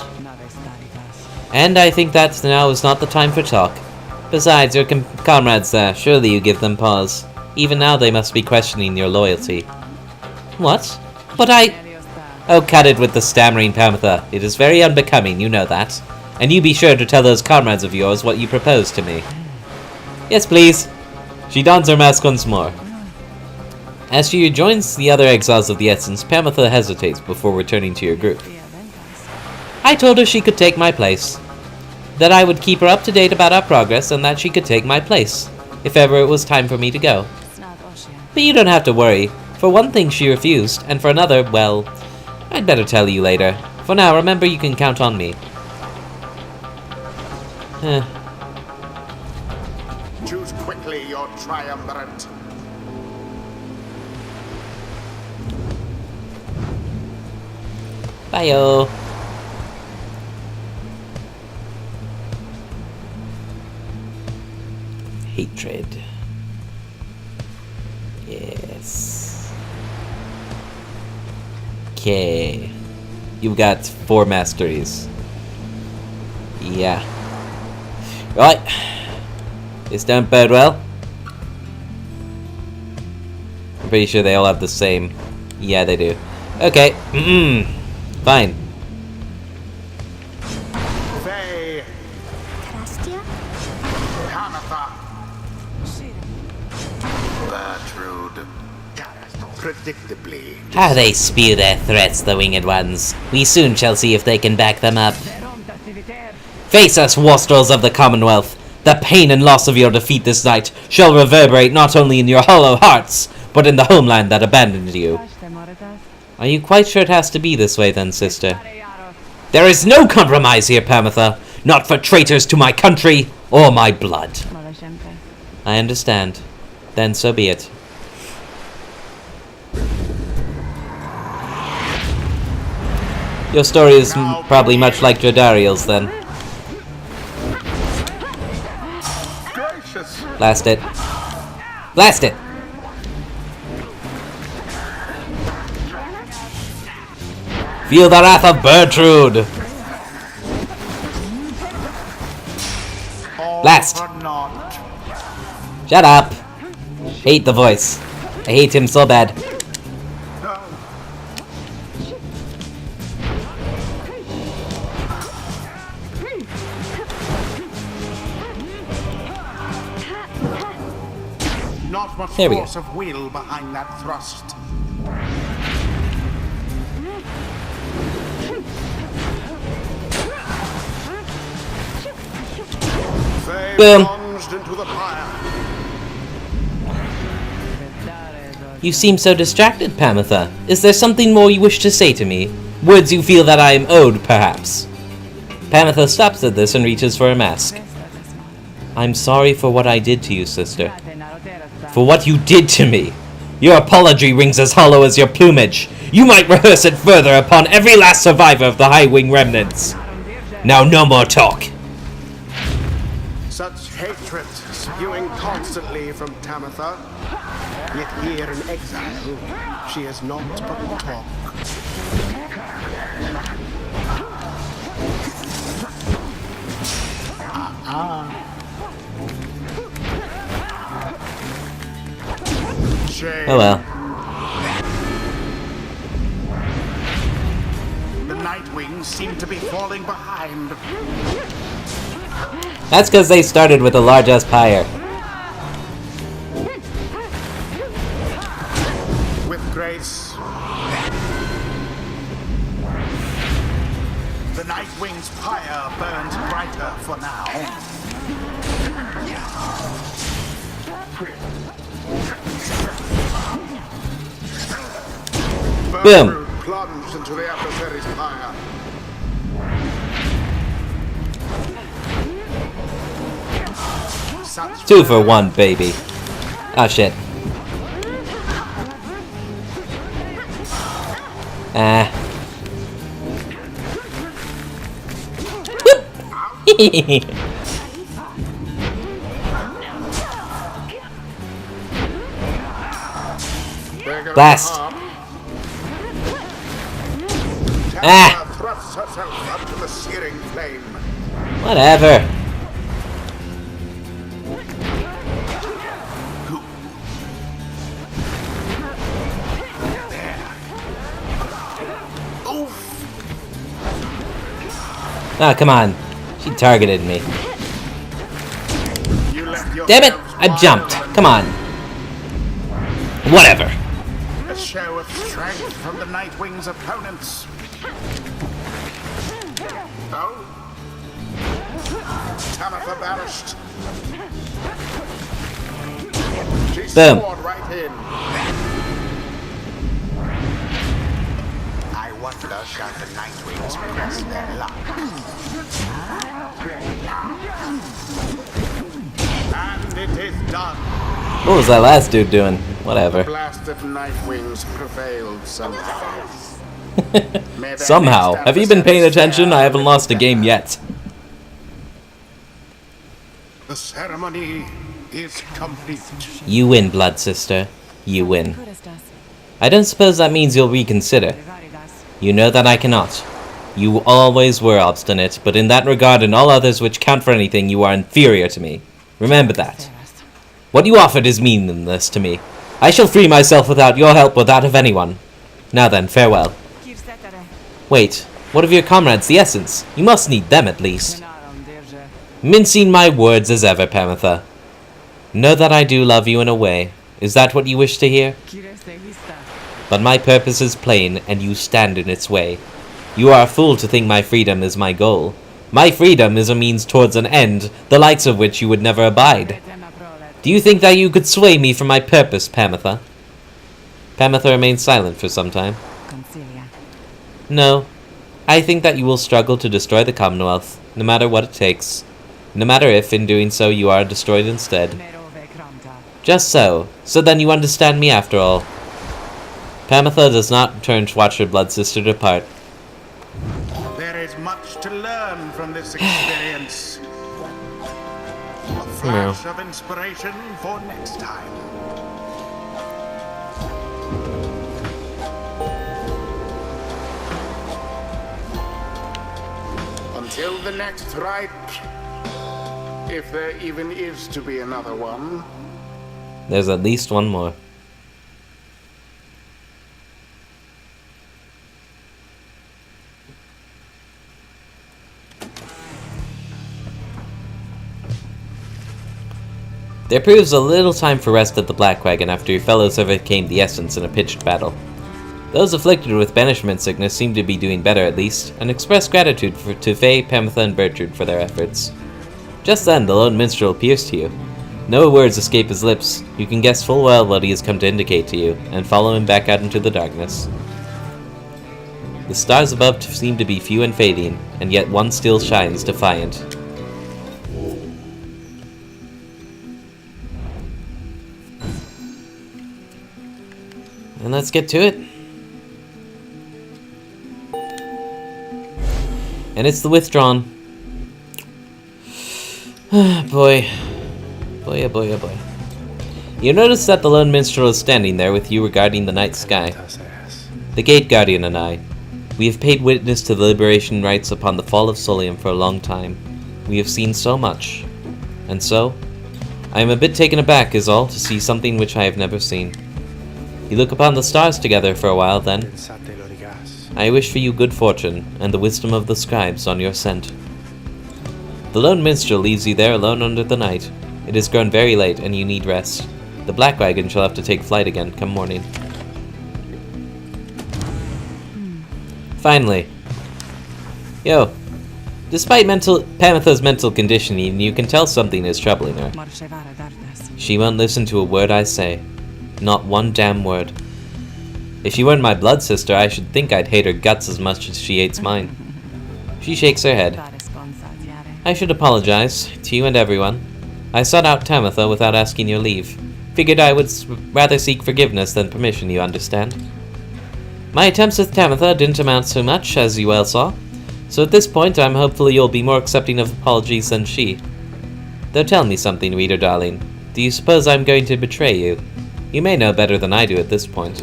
I think that now is not the time for talk. Besides, your comrades there, surely you give them pause. Even now they must be questioning your loyalty. What? But Oh, cut it with the stammering, Pamitha. It is very unbecoming, you know that. And you be sure to tell those comrades of yours what you propose to me. Yes, please. She dons her mask once more. As she rejoins the other exiles of the Essence, Pamitha hesitates before returning to your group. I told her she could take my place. That I would keep her up to date about our progress, and that she could take my place, if ever it was time for me to go. But you don't have to worry. For one thing, she refused, and for another, well, I'd better tell you later. For now, remember you can count on me. Choose quickly your triumvirate. Bye-o. Hatred. Yes. Okay. You've got 4 masteries. Yeah. Right. This don't bode well. I'm pretty sure they all have the same. Yeah, they do. Okay. Fine. Faye. Pamitha. Bertrude. Predictably. How they spew their threats, the winged ones. We soon shall see if they can back them up. Face us, wastrels of the Commonwealth. The pain and loss of your defeat this night shall reverberate not only in your hollow hearts, but in the homeland that abandoned you. Are you quite sure it has to be this way then, sister? There is no compromise here, Pamitha. Not for traitors to my country or my blood. I understand. Then so be it. Your story is probably much like Jodariel's then. Gracious. Blast it. Blast it! Feel the wrath of Bertrude! Blast! Shut up! Hate the voice. I hate him so bad. Not much There we go. force of will behind that thrust. They Boom. plunged into the pyre. You seem so distracted, Pamitha. Is there something more you wish to say to me? Words you feel that I am owed, perhaps? Pamitha stops at this and reaches for a mask. I'm sorry for what I did to you, sister. For what you did to me. Your apology rings as hollow as your plumage. You might rehearse it further upon every last survivor of the High Wing remnants. Now no more talk. Such hatred spewing constantly from Pamitha. Yet here in exile, she has not but talk. Shame. Oh well. The Nightwings seem to be falling behind. That's because they started with a large-ass pyre. With grace. The Nightwing's pyre burns brighter for now. Boom. Bertrude plunged into the adversary's pyre. Such 2 for 1, baby. Oh shit. Ah. Blast. Ah. Thrusts herself up to the searing flame. Whatever. Ah, come on. She targeted me. Damn it! I jumped. Come on. Whatever. A show of strength from the Nightwing's opponents. Oh. Pamitha banished. She Boom. soared right in. I wonder shall the Nightwings press their luck. And it is done. What was that last dude doing? Whatever. The blast of Nightwings prevailed somehow. Somehow. Have you been paying attention? I haven't lost a game yet. The ceremony is complete. You win, blood sister. You win. I don't suppose that means you'll reconsider. You know that I cannot. You always were obstinate, but in that regard and all others which count for anything, you are inferior to me. Remember that. What you offered is meaningless to me. I shall free myself without your help or that of anyone. Now then, farewell. Wait, what of your comrades, the Essence? You must need them at least. Mincing my words as ever, Pamitha. Know that I do love you in a way. Is that what you wish to hear? But my purpose is plain, and you stand in its way. You are a fool to think my freedom is my goal. My freedom is a means towards an end, the likes of which you would never abide. Do you think that you could sway me from my purpose, Pamitha? Pamitha remained silent for some time. No. I think that you will struggle to destroy the Commonwealth, no matter what it takes. No matter if, in doing so, you are destroyed instead. Just so. So then you understand me after all. Pamitha does not turn to watch her blood sister depart. There is much to learn from this experience. A flash of inspiration for next time. Until the next rite, if there even is to be another one. There's at least one more. There proves a little time for rest at the Black Wagon after your fellows overcame the Essence in a pitched battle. Those afflicted with banishment sickness seem to be doing better at least, and express gratitude to Faye, Pamitha, and Bertrude for their efforts. Just then, the lone minstrel appears to you. No words escape his lips. You can guess full well what he has come to indicate to you, and follow him back out into the darkness. The stars above seem to be few and fading, and yet one still shines defiant. And let's get to it. And it's the Withdrawn. Boy. Boy, oh boy, oh boy. You notice that the lone minstrel is standing there with you regarding the night sky. The Gate Guardian and I. We have paid witness to the liberation rites upon the fall of Solium for a long time. We have seen so much. And so, I am a bit taken aback is all to see something which I have never seen. You look upon the stars together for a while then. I wish for you good fortune, and the wisdom of the scribes on your scent. The lone minstrel leaves you there alone under the night. It has grown very late, and you need rest. The Black Wagon shall have to take flight again come morning. Finally. Yo. Despite Pamitha's mental conditioning, you can tell something is troubling her. She won't listen to a word I say. Not one damn word. If she weren't my blood sister, I should think I'd hate her guts as much as she hates mine. She shakes her head. I should apologize, to you and everyone. I sought out Pamitha without asking your leave. Figured I would rather seek forgiveness than permission, you understand? My attempts with Pamitha didn't amount so much, as you well saw. So at this point, I'm hopeful you'll be more accepting of apologies than she. Though tell me something, reader darling. Do you suppose I'm going to betray you? You may know better than I do at this point.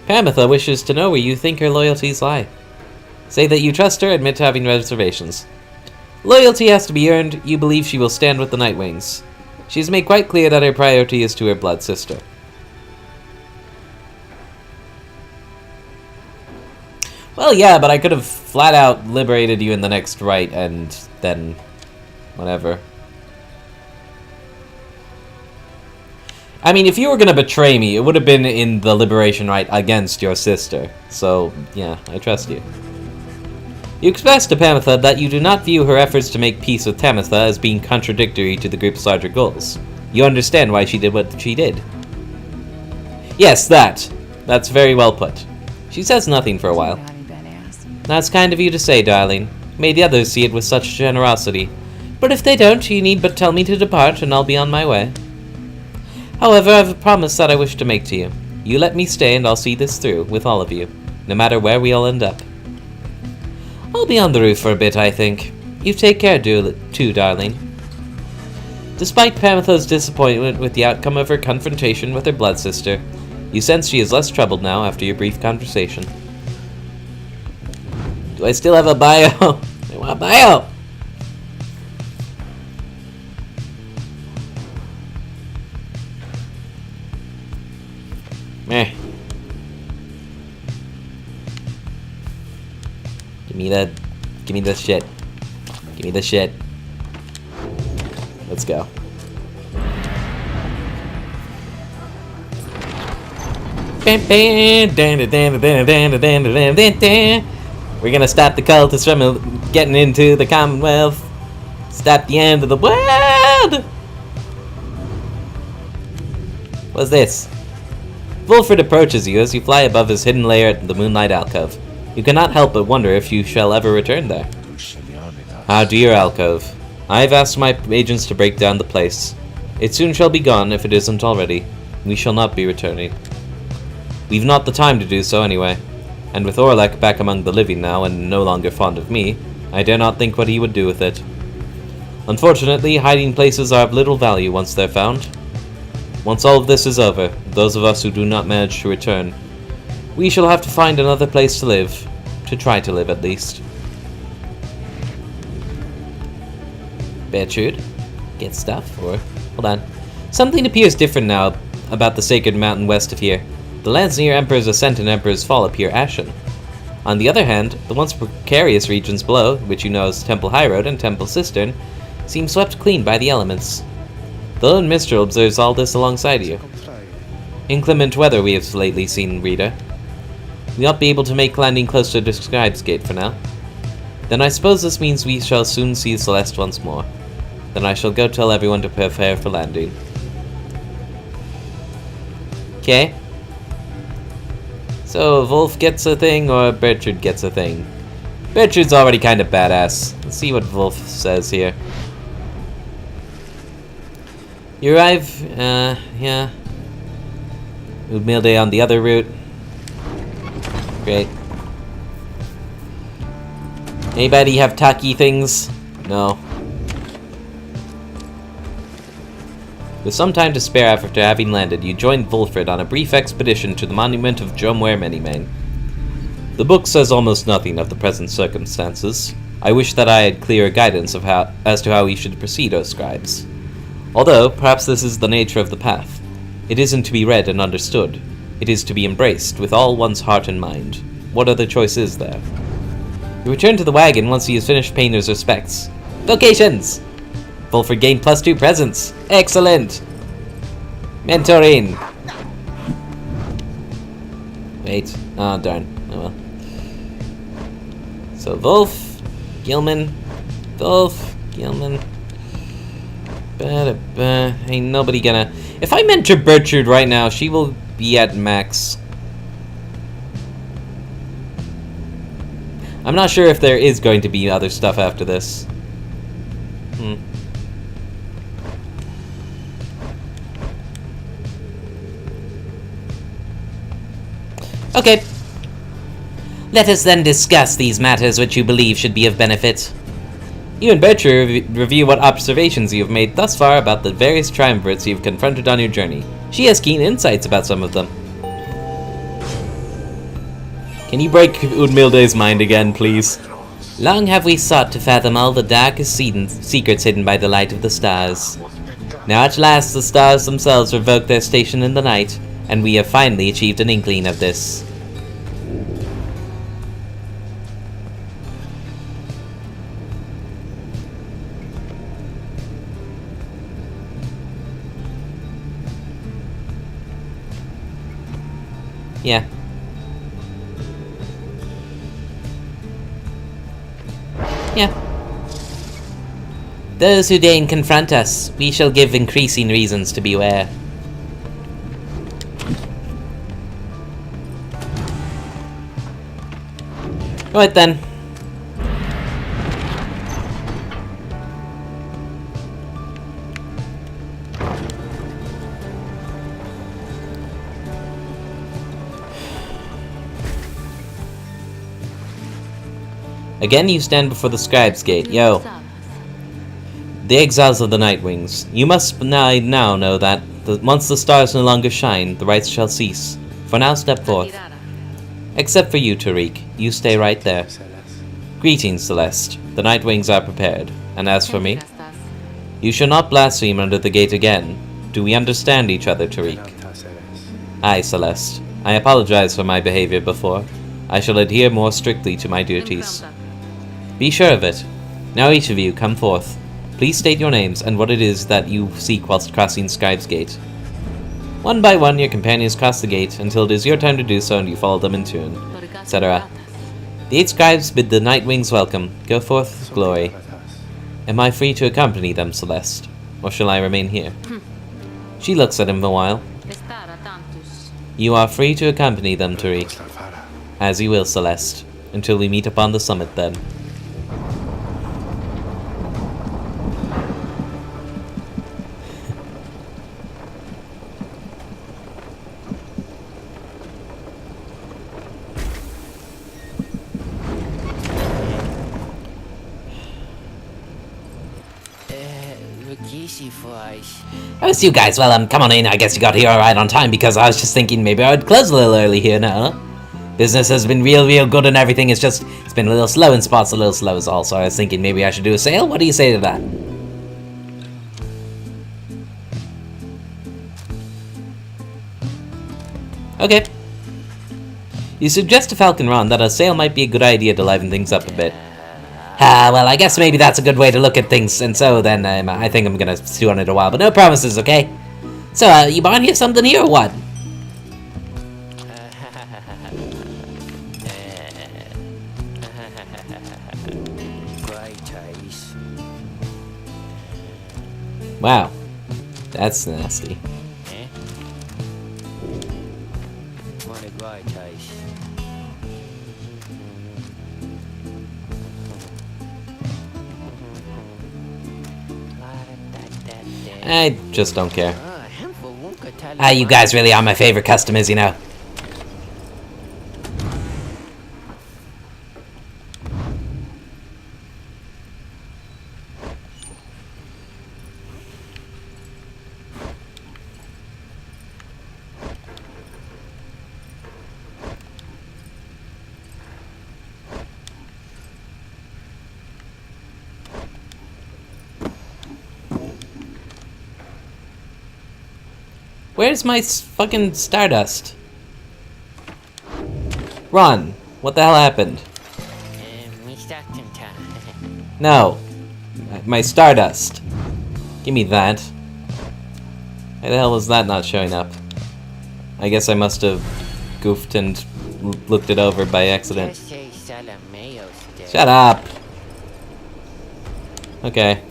Pamitha wishes to know where you think her loyalties lie. Say that you trust her, admit to having reservations. Loyalty has to be earned. You believe she will stand with the Nightwings. She has made quite clear that her priority is to her blood sister. Well, yeah, but I could have flat out liberated you in the next right, and then whatever. I mean, if you were gonna betray me, it would have been in the liberation rite against your sister. So, yeah, I trust you. You expressed to Pamitha that you do not view her efforts to make peace with Pamitha as being contradictory to the group's larger goals. You understand why she did what she did. Yes, that's very well put. She says nothing for a while. That's kind of you to say, darling. May the others see it with such generosity. But if they don't, you need but tell me to depart, and I'll be on my way. However, I have a promise that I wish to make to you. You let me stay, and I'll see this through, with all of you, no matter where we all end up. I'll be on the roof for a bit, I think. You take care, too, darling. Despite Pamitha's disappointment with the outcome of her confrontation with her blood sister, you sense she is less troubled now after your brief conversation. Do I still have a bio? I want a bio! Meh. Give me this shit. Give me this shit. Let's go. We're gonna stop the cultists from getting into the Commonwealth. Stop the end of the world! What's this? Volfred approaches you as you fly above his hidden lair at the Moonlight Alcove. You cannot help but wonder if you shall ever return there. Ah, dear alcove. I have asked my agents to break down the place. It soon shall be gone, if it isn't already. We shall not be returning. We've not the time to do so anyway. And with Orlek back among the living now, and no longer fond of me, I dare not think what he would do with it. Unfortunately, hiding places are of little value once they're found. Once all of this is over, those of us who do not manage to return, we shall have to find another place to live. To try to live, at least. Bertrude? Get stuff? Or... hold on. Something appears different now about the sacred mountain west of here. The lands near Emperor's Ascent and Emperor's Fall appear ashen. On the other hand, the once precarious regions below, which you know as Temple High Road and Temple Cistern, seem swept clean by the elements. The lone minstrel observes all this alongside you. Inclement weather we have lately seen, reader. We ought be able to make landing close to the Scribe's Gate for now. Then I suppose this means we shall soon see Celeste once more. Then I shall go tell everyone to prepare for landing. Okay. So, Wolf gets a thing, or Bertrude gets a thing? Bertrude's already kind of badass. Let's see what Wolf says here. You arrive, yeah. Udmilde on the other route. Great. Anybody have tacky things? No. With some time to spare after having landed, you joined Volfred on a brief expedition to the monument of Jomwer Manymane. The book says almost nothing of the present circumstances. I wish that I had clearer guidance as to how we should proceed, O scribes. Although, perhaps this is the nature of the path. It isn't to be read and understood. It is to be embraced with all one's heart and mind. What other choice is there? You return to the wagon once he has finished paying his respects. Vocations! Volfred gained +2 presents. Excellent! Mentoring! Wait. Oh, darn. Oh well. So, Wolf, Gilman, Wolf, Gilman. Ain't nobody gonna... If I mentor Bertrude right now, she will be at max. I'm not sure if there is going to be other stuff after this. Okay. Let us then discuss these matters which you believe should be of benefit. You and Bertram review what observations you have made thus far about the various triumvirates you have confronted on your journey. She has keen insights about some of them. Can you break Udmilde's mind again, please? Long have we sought to fathom all the darkest secrets hidden by the light of the stars. Now at last the stars themselves revoke their station in the night, and we have finally achieved an inkling of this. Yeah. Yeah. Those who deign confront us, we shall give increasing reasons to beware. Right then. Again, you stand before the Scribe's Gate. Yo. The exiles of the Nightwings. You must now know that once the stars no longer shine, the rites shall cease. For now, step forth. Except for you, Tariq. You stay right there. Greetings, Celeste. The Nightwings are prepared. And as for me, you shall not blaspheme under the gate again. Do we understand each other, Tariq? Aye, Celeste. I apologize for my behavior before. I shall adhere more strictly to my duties. Be sure of it. Now each of you, come forth. Please state your names and what it is that you seek whilst crossing Scribe's Gate. One by one, your companions cross the gate until it is your time to do so and you follow them in turn, etc. The 8 scribes bid the Nightwings welcome. Go forth with glory. Am I free to accompany them, Celeste? Or shall I remain here? She looks at him a while. You are free to accompany them, Tariq. As you will, Celeste. Until we meet upon the summit, then. Oh, it's you guys. Well, come on in. I guess you got here alright on time because I was just thinking maybe I would close a little early here now. Business has been real good and everything. It's been a little slow in spots, a little slow is all. So I was thinking maybe I should do a sale. What do you say to that? Okay. You suggest to Falcon Ron that a sale might be a good idea to liven things up a bit. Well, I guess maybe that's a good way to look at things, and so then I think I'm gonna stew on it a while, but no promises, okay? So, you bought here something here or what? Wow, that's nasty. I just don't care. You guys really are my favorite customers, you know. Where's my fucking Stardust? Ron, what the hell happened? No. My Stardust. Give me that. Why the hell was that not showing up? I guess I must have goofed and looked it over by accident. Shut up! Okay.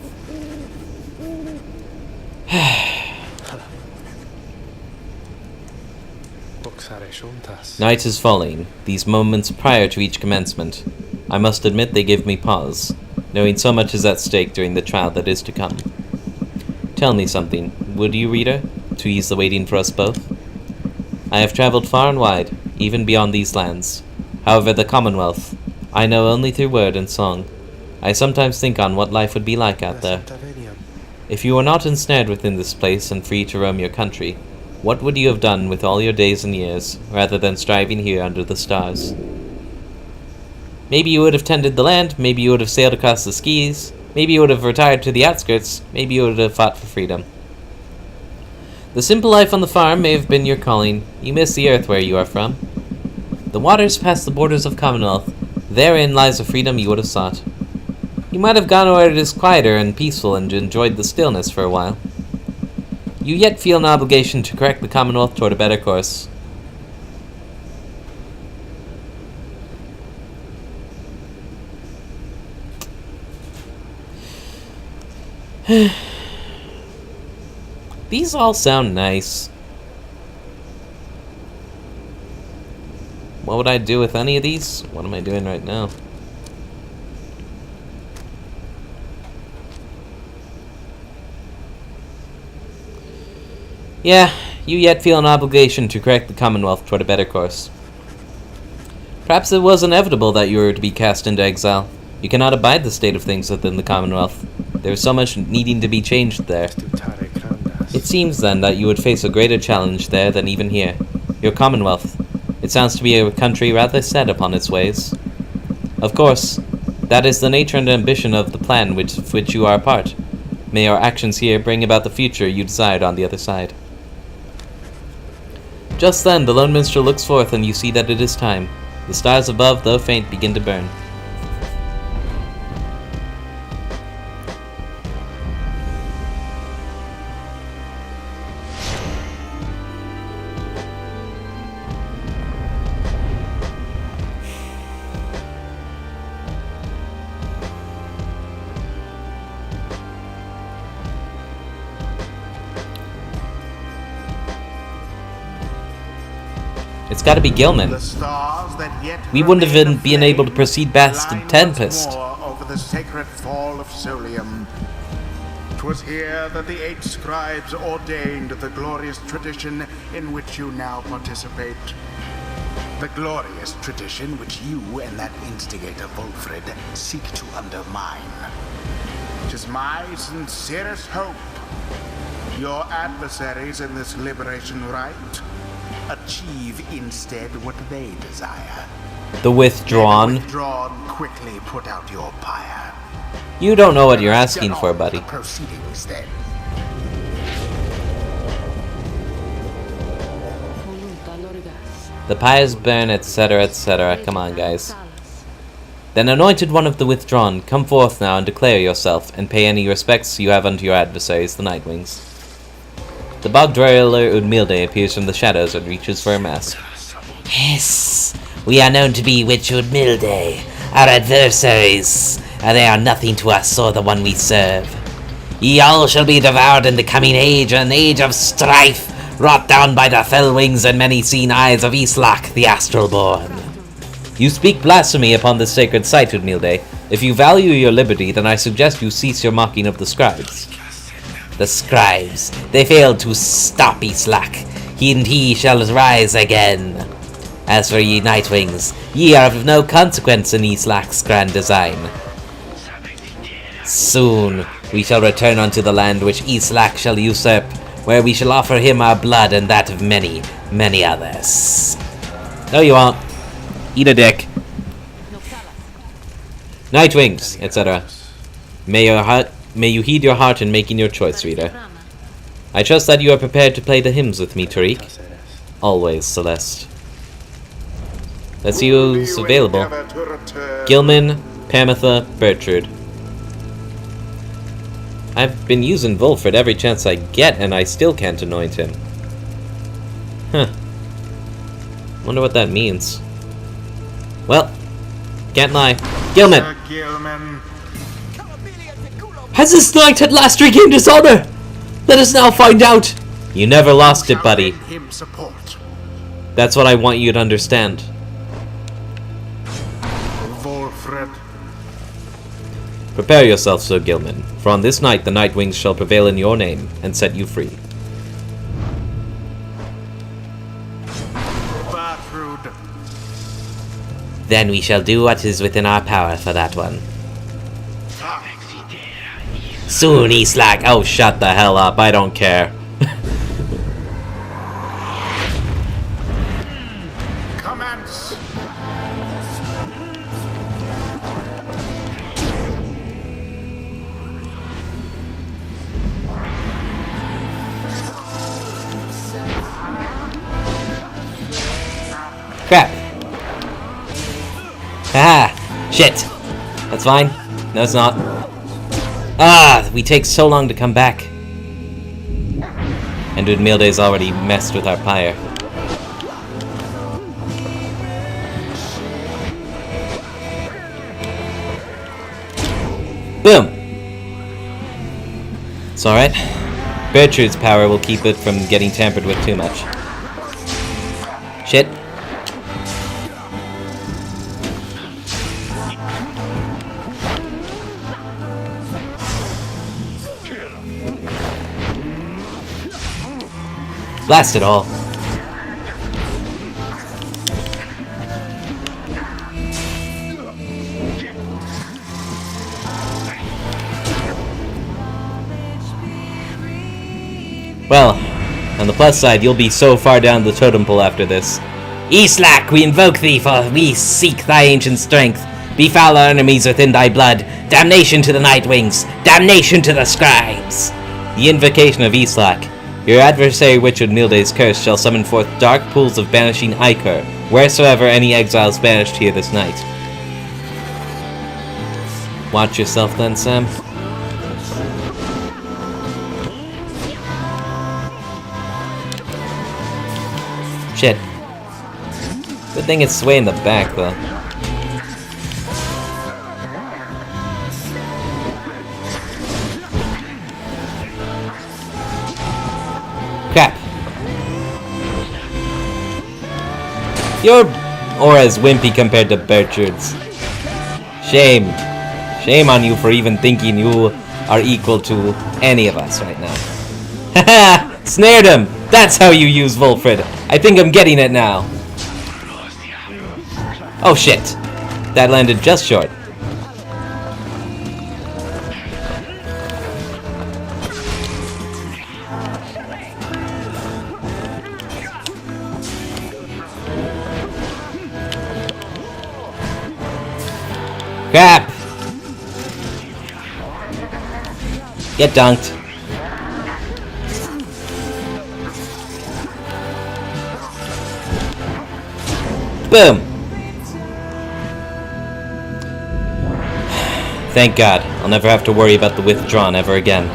Night is falling, these moments prior to each commencement. I must admit they give me pause, knowing so much is at stake during the trial that is to come. Tell me something, would you, reader, to ease the waiting for us both? I have traveled far and wide, even beyond these lands. However, the Commonwealth, I know only through word and song. I sometimes think on what life would be like out there. If you were not ensnared within this place and free to roam your country, what would you have done with all your days and years, rather than striving here under the stars? Maybe you would have tended the land, maybe you would have sailed across the seas, maybe you would have retired to the outskirts, maybe you would have fought for freedom. The simple life on the farm may have been your calling. You miss the earth where you are from. The waters past the borders of Commonwealth, therein lies a freedom you would have sought. You might have gone where it is quieter and peaceful and enjoyed the stillness for a while. You yet feel an obligation to correct the Commonwealth toward a better course. These all sound nice. What would I do with any of these? What am I doing right now? Yeah, you yet feel an obligation to correct the Commonwealth toward a better course. Perhaps it was inevitable that you were to be cast into exile. You cannot abide the state of things within the Commonwealth. There is so much needing to be changed there. It seems then that you would face a greater challenge there than even here. Your Commonwealth. It sounds to be a country rather set upon its ways. Of course, that is the nature and ambition of the plan of which you are a part. May your actions here bring about the future you desired on the other side. Just then, the lone minstrel looks forth, and you see that it is time. The stars above, though faint, begin to burn. It's gotta be Gilman. We wouldn't have been able to proceed past the Tempest. Over the sacred fall of Solium. 'Twas here that the 8 scribes ordained the glorious tradition in which you now participate. The glorious tradition which you and that instigator Volfred seek to undermine. 'Tis my sincerest hope your adversaries in this liberation rite achieve instead what they desire. The withdrawn. The withdrawn quickly put out your pyre. You don't know what you're asking for, buddy. The proceedings then. The pyres burn, etc., etc. Come on, guys. Then, anointed one of the withdrawn, come forth now and declare yourself, and pay any respects you have unto your adversaries, the Nightwings. The bog dweller Udmilde appears from the shadows and reaches for a mask. Yes, we are known to be Witch Udmilde, our adversaries, and they are nothing to us or the one we serve. Ye all shall be devoured in the coming age, an age of strife, wrought down by the fell wings and many-seen eyes of Islak, the Astral-born. You speak blasphemy upon this sacred site, Udmilde. If you value your liberty, then I suggest you cease your mocking of the scribes. The scribes, they failed to stop Islak. He shall rise again. As for ye Nightwings, ye are of no consequence in Islak's grand design. Soon we shall return unto the land which Islak shall usurp, where we shall offer him our blood and that of many, many others. No, you won't. Eat a dick. Nightwings, etc. May you heed your heart in making your choice, reader. I trust that you are prepared to play the hymns with me, Tariq. Always, Celeste. Let's see who's available. Gilman, Pamitha, Bertrude. I've been using Volfred every chance I get, and I still can't anoint him. Huh. Wonder what that means. Well, can't lie. Gilman! Has this knight at last regained his honor? Let us now find out. You never lost it, buddy. That's what I want you to understand. Volfred. Prepare yourself, Sir Gilman, for on this night the Nightwings shall prevail in your name and set you free. Then we shall do what is within our power for that one. Soon, Eastlack. Oh, shut the hell up. I don't care. Commence. Crap. Ah, shit. That's fine. No, it's not. Ah, we take so long to come back. And dude, Milde's already messed with our pyre. Boom! It's alright. Bertrude's power will keep it from getting tampered with too much. Shit. Blast it all. Well, on the plus side, you'll be so far down the totem pole after this. Eastlack, we invoke thee, for we seek thy ancient strength. Befoul our enemies within thy blood. Damnation to the Nightwings. Damnation to the Scribes. The invocation of Eastlack. Your adversary Richard Milde's curse shall summon forth dark pools of banishing ichor, wheresoever any exiles banished here this night. Watch yourself then, Sam. Shit. Good thing it's way in the back, though. Crap. Your aura's wimpy compared to Bertrude's. Shame. Shame on you for even thinking you are equal to any of us right now. Haha! Snared him! That's how you use Volfred. I think I'm getting it now. Oh shit. That landed just short. Crap! Get dunked. Boom! Thank God, I'll never have to worry about the withdrawn ever again.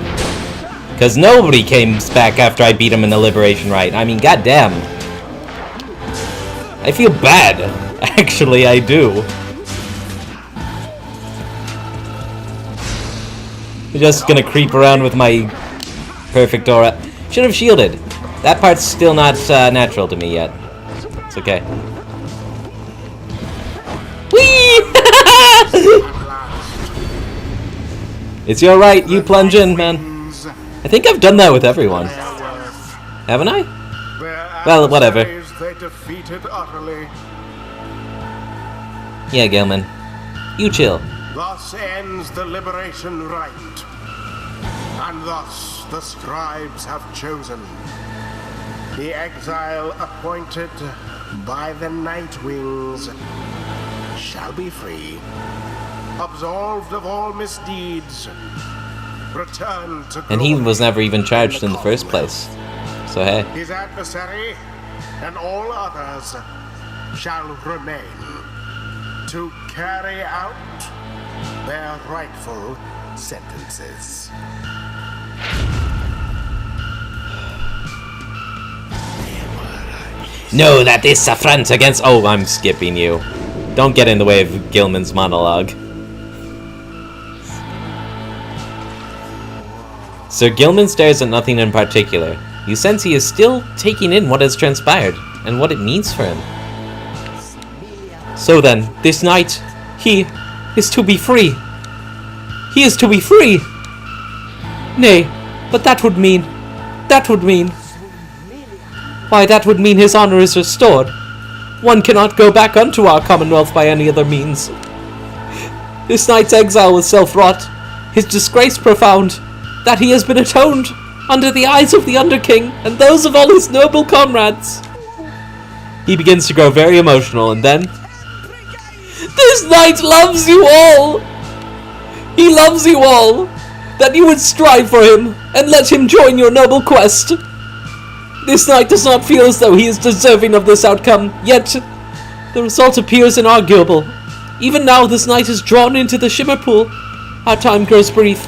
Cause nobody came back after I beat him in the Liberation Rite. I mean, goddamn. I feel bad. Actually, I do. I'm just gonna creep around with my perfect aura. Should have shielded. That part's still not natural to me yet. It's okay. Whee! It's your right, you plunge in, man. I think I've done that with everyone. Haven't I? Well, whatever. Yeah, Gilman. You chill. Thus ends the Liberation Rite, and thus the Scribes have chosen. The exile appointed by the Nightwings shall be free, absolved of all misdeeds, return to And he was never even charged in the first place. So hey. His adversary and all others shall remain to carry out their rightful sentences. Know that this affront against... Oh, I'm skipping you. Don't get in the way of Gilman's monologue. Sir Gilman stares at nothing in particular. You sense he is still taking in what has transpired, and what it means for him. So then, this night, he is to be free. He is to be free! Nay, but that would mean... Why, that would mean his honor is restored. One cannot go back unto our commonwealth by any other means. This knight's exile was self-wrought, his disgrace profound, that he has been atoned under the eyes of the Underking and those of all his noble comrades. He begins to grow very emotional, and then... This knight loves you all! He loves you all! That you would strive for him, and let him join your noble quest. This knight does not feel as though he is deserving of this outcome, yet the result appears inarguable. Even now this knight is drawn into the Shimmer Pool. Our time grows brief.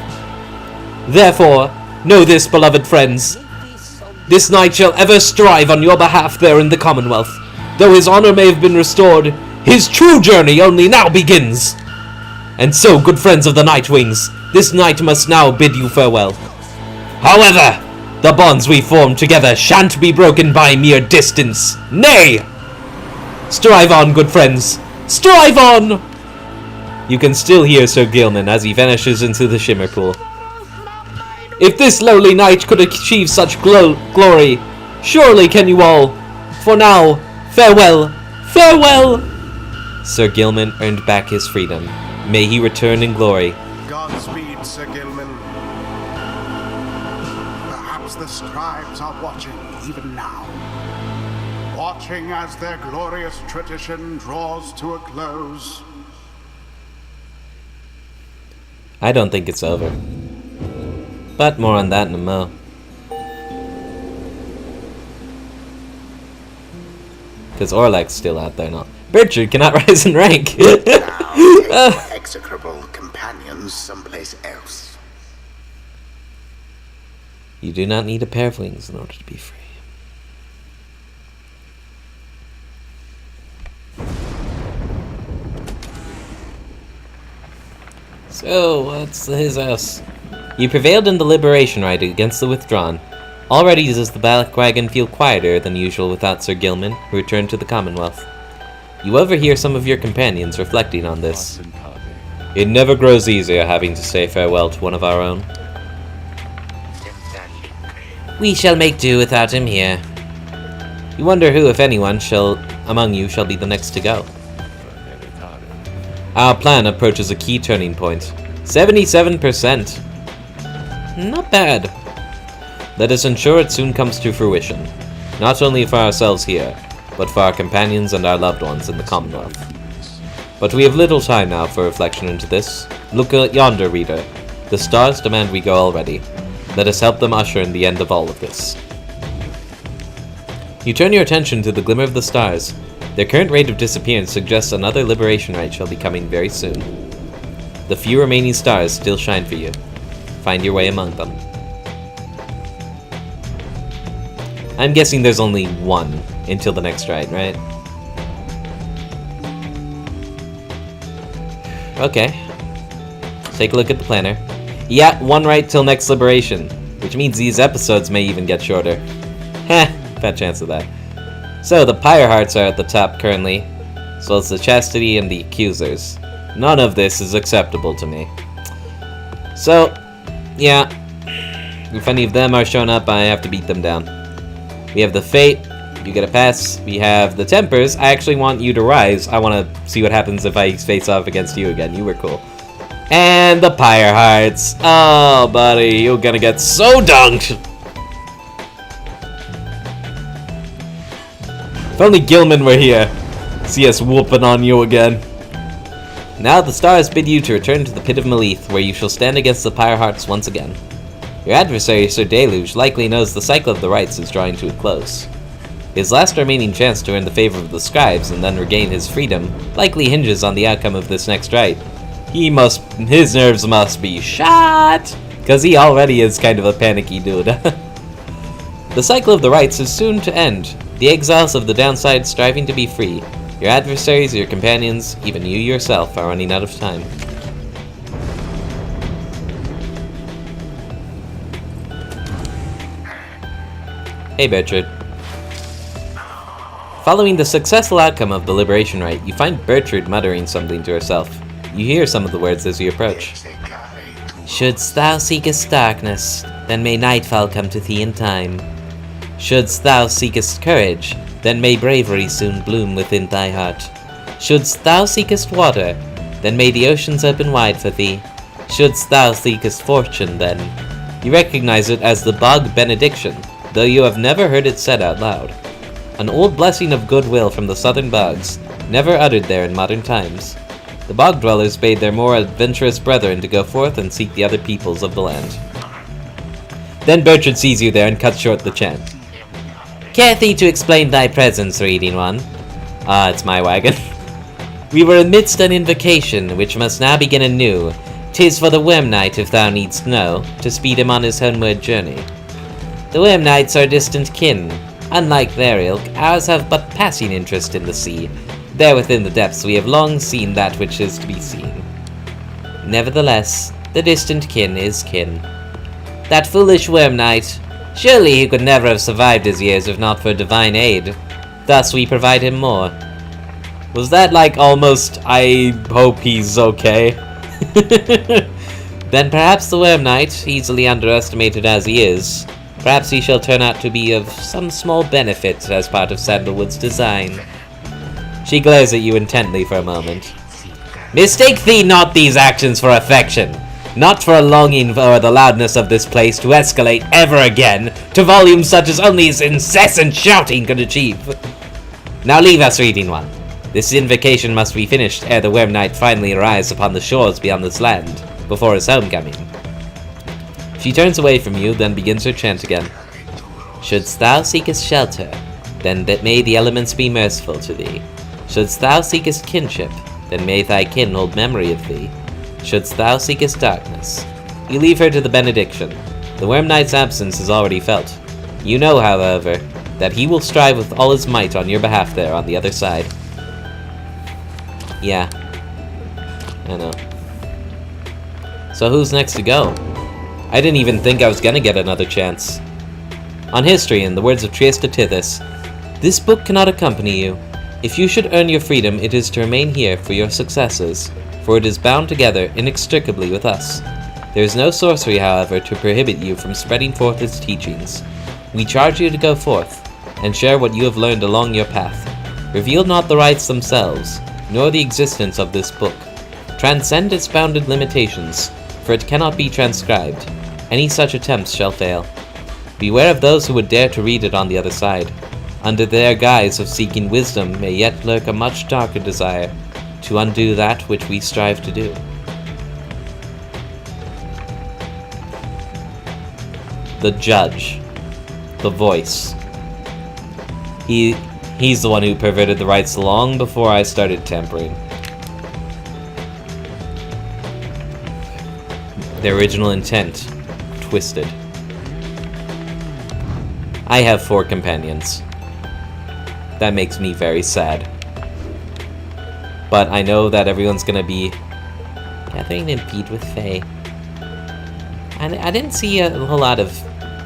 Therefore, know this, beloved friends. This knight shall ever strive on your behalf there in the Commonwealth. Though his honor may have been restored, his true journey only now begins. And so, good friends of the Nightwings, this knight must now bid you farewell. However, the bonds we formed together shan't be broken by mere distance. Nay! Strive on, good friends. Strive on! You can still hear Sir Gilman as he vanishes into the Shimmer Pool. If this lowly knight could achieve such glory, surely can you all. For now, farewell, farewell! Sir Gilman earned back his freedom. May he return in glory. Godspeed, Sir Gilman. Perhaps the scribes are watching even now. Watching as their glorious tradition draws to a close. I don't think it's over. But more on that in a mo. Because Orlek's still out there now. Bertrude cannot rise in rank. Now take your execrable companions someplace else. You do not need a pair of wings in order to be free. So, what's his house? You prevailed in the liberation rite against the withdrawn. Already does the Black Wagon feel quieter than usual without Sir Gilman, who returned to the Commonwealth. You overhear some of your companions reflecting on this. It never grows easier having to say farewell to one of our own. We shall make do without him here. You wonder who, if anyone, among you shall be the next to go. Our plan approaches a key turning point. 77%. Not bad. Let us ensure it soon comes to fruition. Not only for ourselves here, but for our companions and our loved ones in the Commonwealth. But we have little time now for reflection into this. Look at yonder, reader. The stars demand we go already. Let us help them usher in the end of all of this. You turn your attention to the glimmer of the stars. Their current rate of disappearance suggests another liberation rite shall be coming very soon. The few remaining stars still shine for you. Find your way among them. I'm guessing there's only one until the next rite, right? Okay. Take a look at the planner. Yeah, one rite till next liberation, which means these episodes may even get shorter. Heh, bad chance of that. So, the Pyre hearts are at the top currently, as well as the Chastity and the Accusers. None of this is acceptable to me. So, yeah, if any of them are showing up, I have to beat them down. We have the Fate, you get a pass. We have the Tempers. I actually want you to rise. I want to see what happens if I face off against you again. You were cool. And the Pyre hearts. Oh, buddy, you're gonna get so dunked. If only Gilman were here. See us whooping on you again. Now the stars bid you to return to the Pit of Malith, where you shall stand against the Pyre hearts once again. Your adversary, Sir Deluge, likely knows the cycle of the rites is drawing to a close. His last remaining chance to earn the favor of the scribes and then regain his freedom likely hinges on the outcome of this next rite. His nerves must be shot, because he already is kind of a panicky dude. The cycle of the rites is soon to end, the exiles of the downside striving to be free. Your adversaries, your companions, even you yourself are running out of time. Hey Bertrude. Following the successful outcome of the liberation rite, you find Bertrude muttering something to herself. You hear some of the words as you approach. Shouldst thou seekest darkness, then may nightfall come to thee in time. Shouldst thou seekest courage, then may bravery soon bloom within thy heart. Shouldst thou seekest water, then may the oceans open wide for thee. Shouldst thou seekest fortune, then. You recognize it as the Bog Benediction, though you have never heard it said out loud. An old blessing of goodwill from the southern bogs, never uttered there in modern times. The bog dwellers bade their more adventurous brethren to go forth and seek the other peoples of the land. Then Bertrand sees you there and cuts short the chant. Care thee to explain thy presence, reading one? Ah, it's my wagon. We were amidst an invocation, which must now begin anew. 'Tis for the Worm Knight, if thou needst know, to speed him on his homeward journey. The Worm Knights are distant kin. Unlike their ilk, ours have but passing interest in the sea. There within the depths we have long seen that which is to be seen. Nevertheless, the distant kin is kin. That foolish Worm Knight, surely he could never have survived his years if not for divine aid. Thus we provide him more. Was that like almost, I hope he's okay? Then perhaps the Worm Knight, easily underestimated as he is, perhaps he shall turn out to be of some small benefit as part of Sandalwood's design. She glares at you intently for a moment. Mistake thee not these actions for affection, not for a longing for the loudness of this place to escalate ever again to volumes such as only his incessant shouting could achieve. Now leave us, reading one. This invocation must be finished ere the Worm Knight finally arrives upon the shores beyond this land, before his homecoming. She turns away from you, then begins her chant again. Shouldst thou seekest shelter, then that may the elements be merciful to thee. Shouldst thou seekest kinship, then may thy kin hold memory of thee. Shouldst thou seekest darkness. You leave her to the benediction. The Worm Knight's absence is already felt. You know, however, that he will strive with all his might on your behalf there on the other side. Yeah. I know. So who's next to go? I didn't even think I was gonna get another chance. On history, in the words of Trieste Tithys, this book cannot accompany you. If you should earn your freedom, it is to remain here for your successes, for it is bound together inextricably with us. There is no sorcery, however, to prohibit you from spreading forth its teachings. We charge you to go forth, and share what you have learned along your path. Reveal not the rites themselves, nor the existence of this book. Transcend its bounded limitations, for it cannot be transcribed. Any such attempts shall fail. Beware of those who would dare to read it on the other side. Under their guise of seeking wisdom may yet lurk a much darker desire to undo that which we strive to do. The judge. The voice. He's the one who perverted the rites long before I started tampering. Their original intent, twisted. I have 4 companions. That makes me very sad. But I know that everyone's gonna be gathering in Pete with Faye. And I didn't see a whole lot of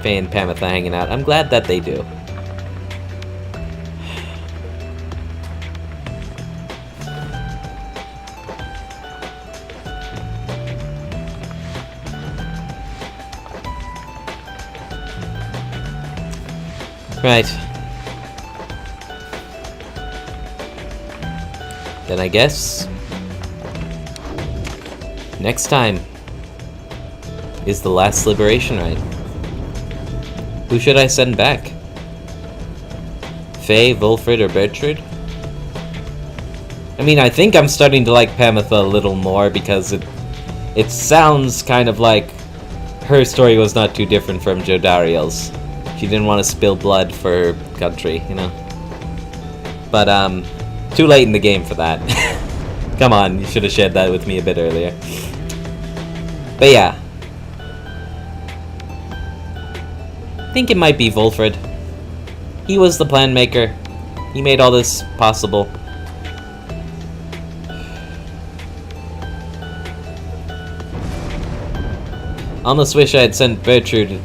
Faye and Pamitha hanging out. I'm glad that they do. Right. Then I guess next time is the last liberation rite. Who should I send back? Faye, Volfred, or Bertrand? I mean, I think I'm starting to like Pamitha a little more because it sounds kind of like her story was not too different from Jodariel's. She didn't want to spill blood for her country, you know? But, too late in the game for that. Come on, you should have shared that with me a bit earlier. But yeah. I think it might be Volfred. He was the plan maker. He made all this possible. Almost wish I had sent Bertrand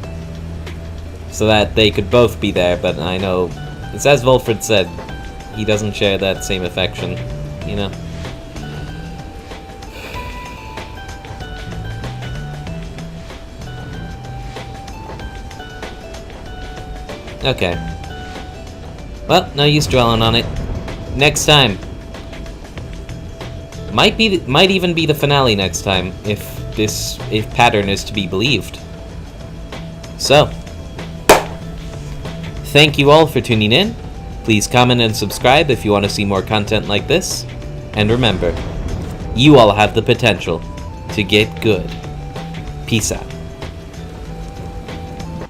so that they could both be there, but I know, it's as Volfred said, he doesn't share that same affection, you know? Okay. Well, no use dwelling on it. Next time. Might even be the finale next time, if pattern is to be believed. So, thank you all for tuning in. Please comment and subscribe if you want to see more content like this. And remember, you all have the potential to get good. Peace out.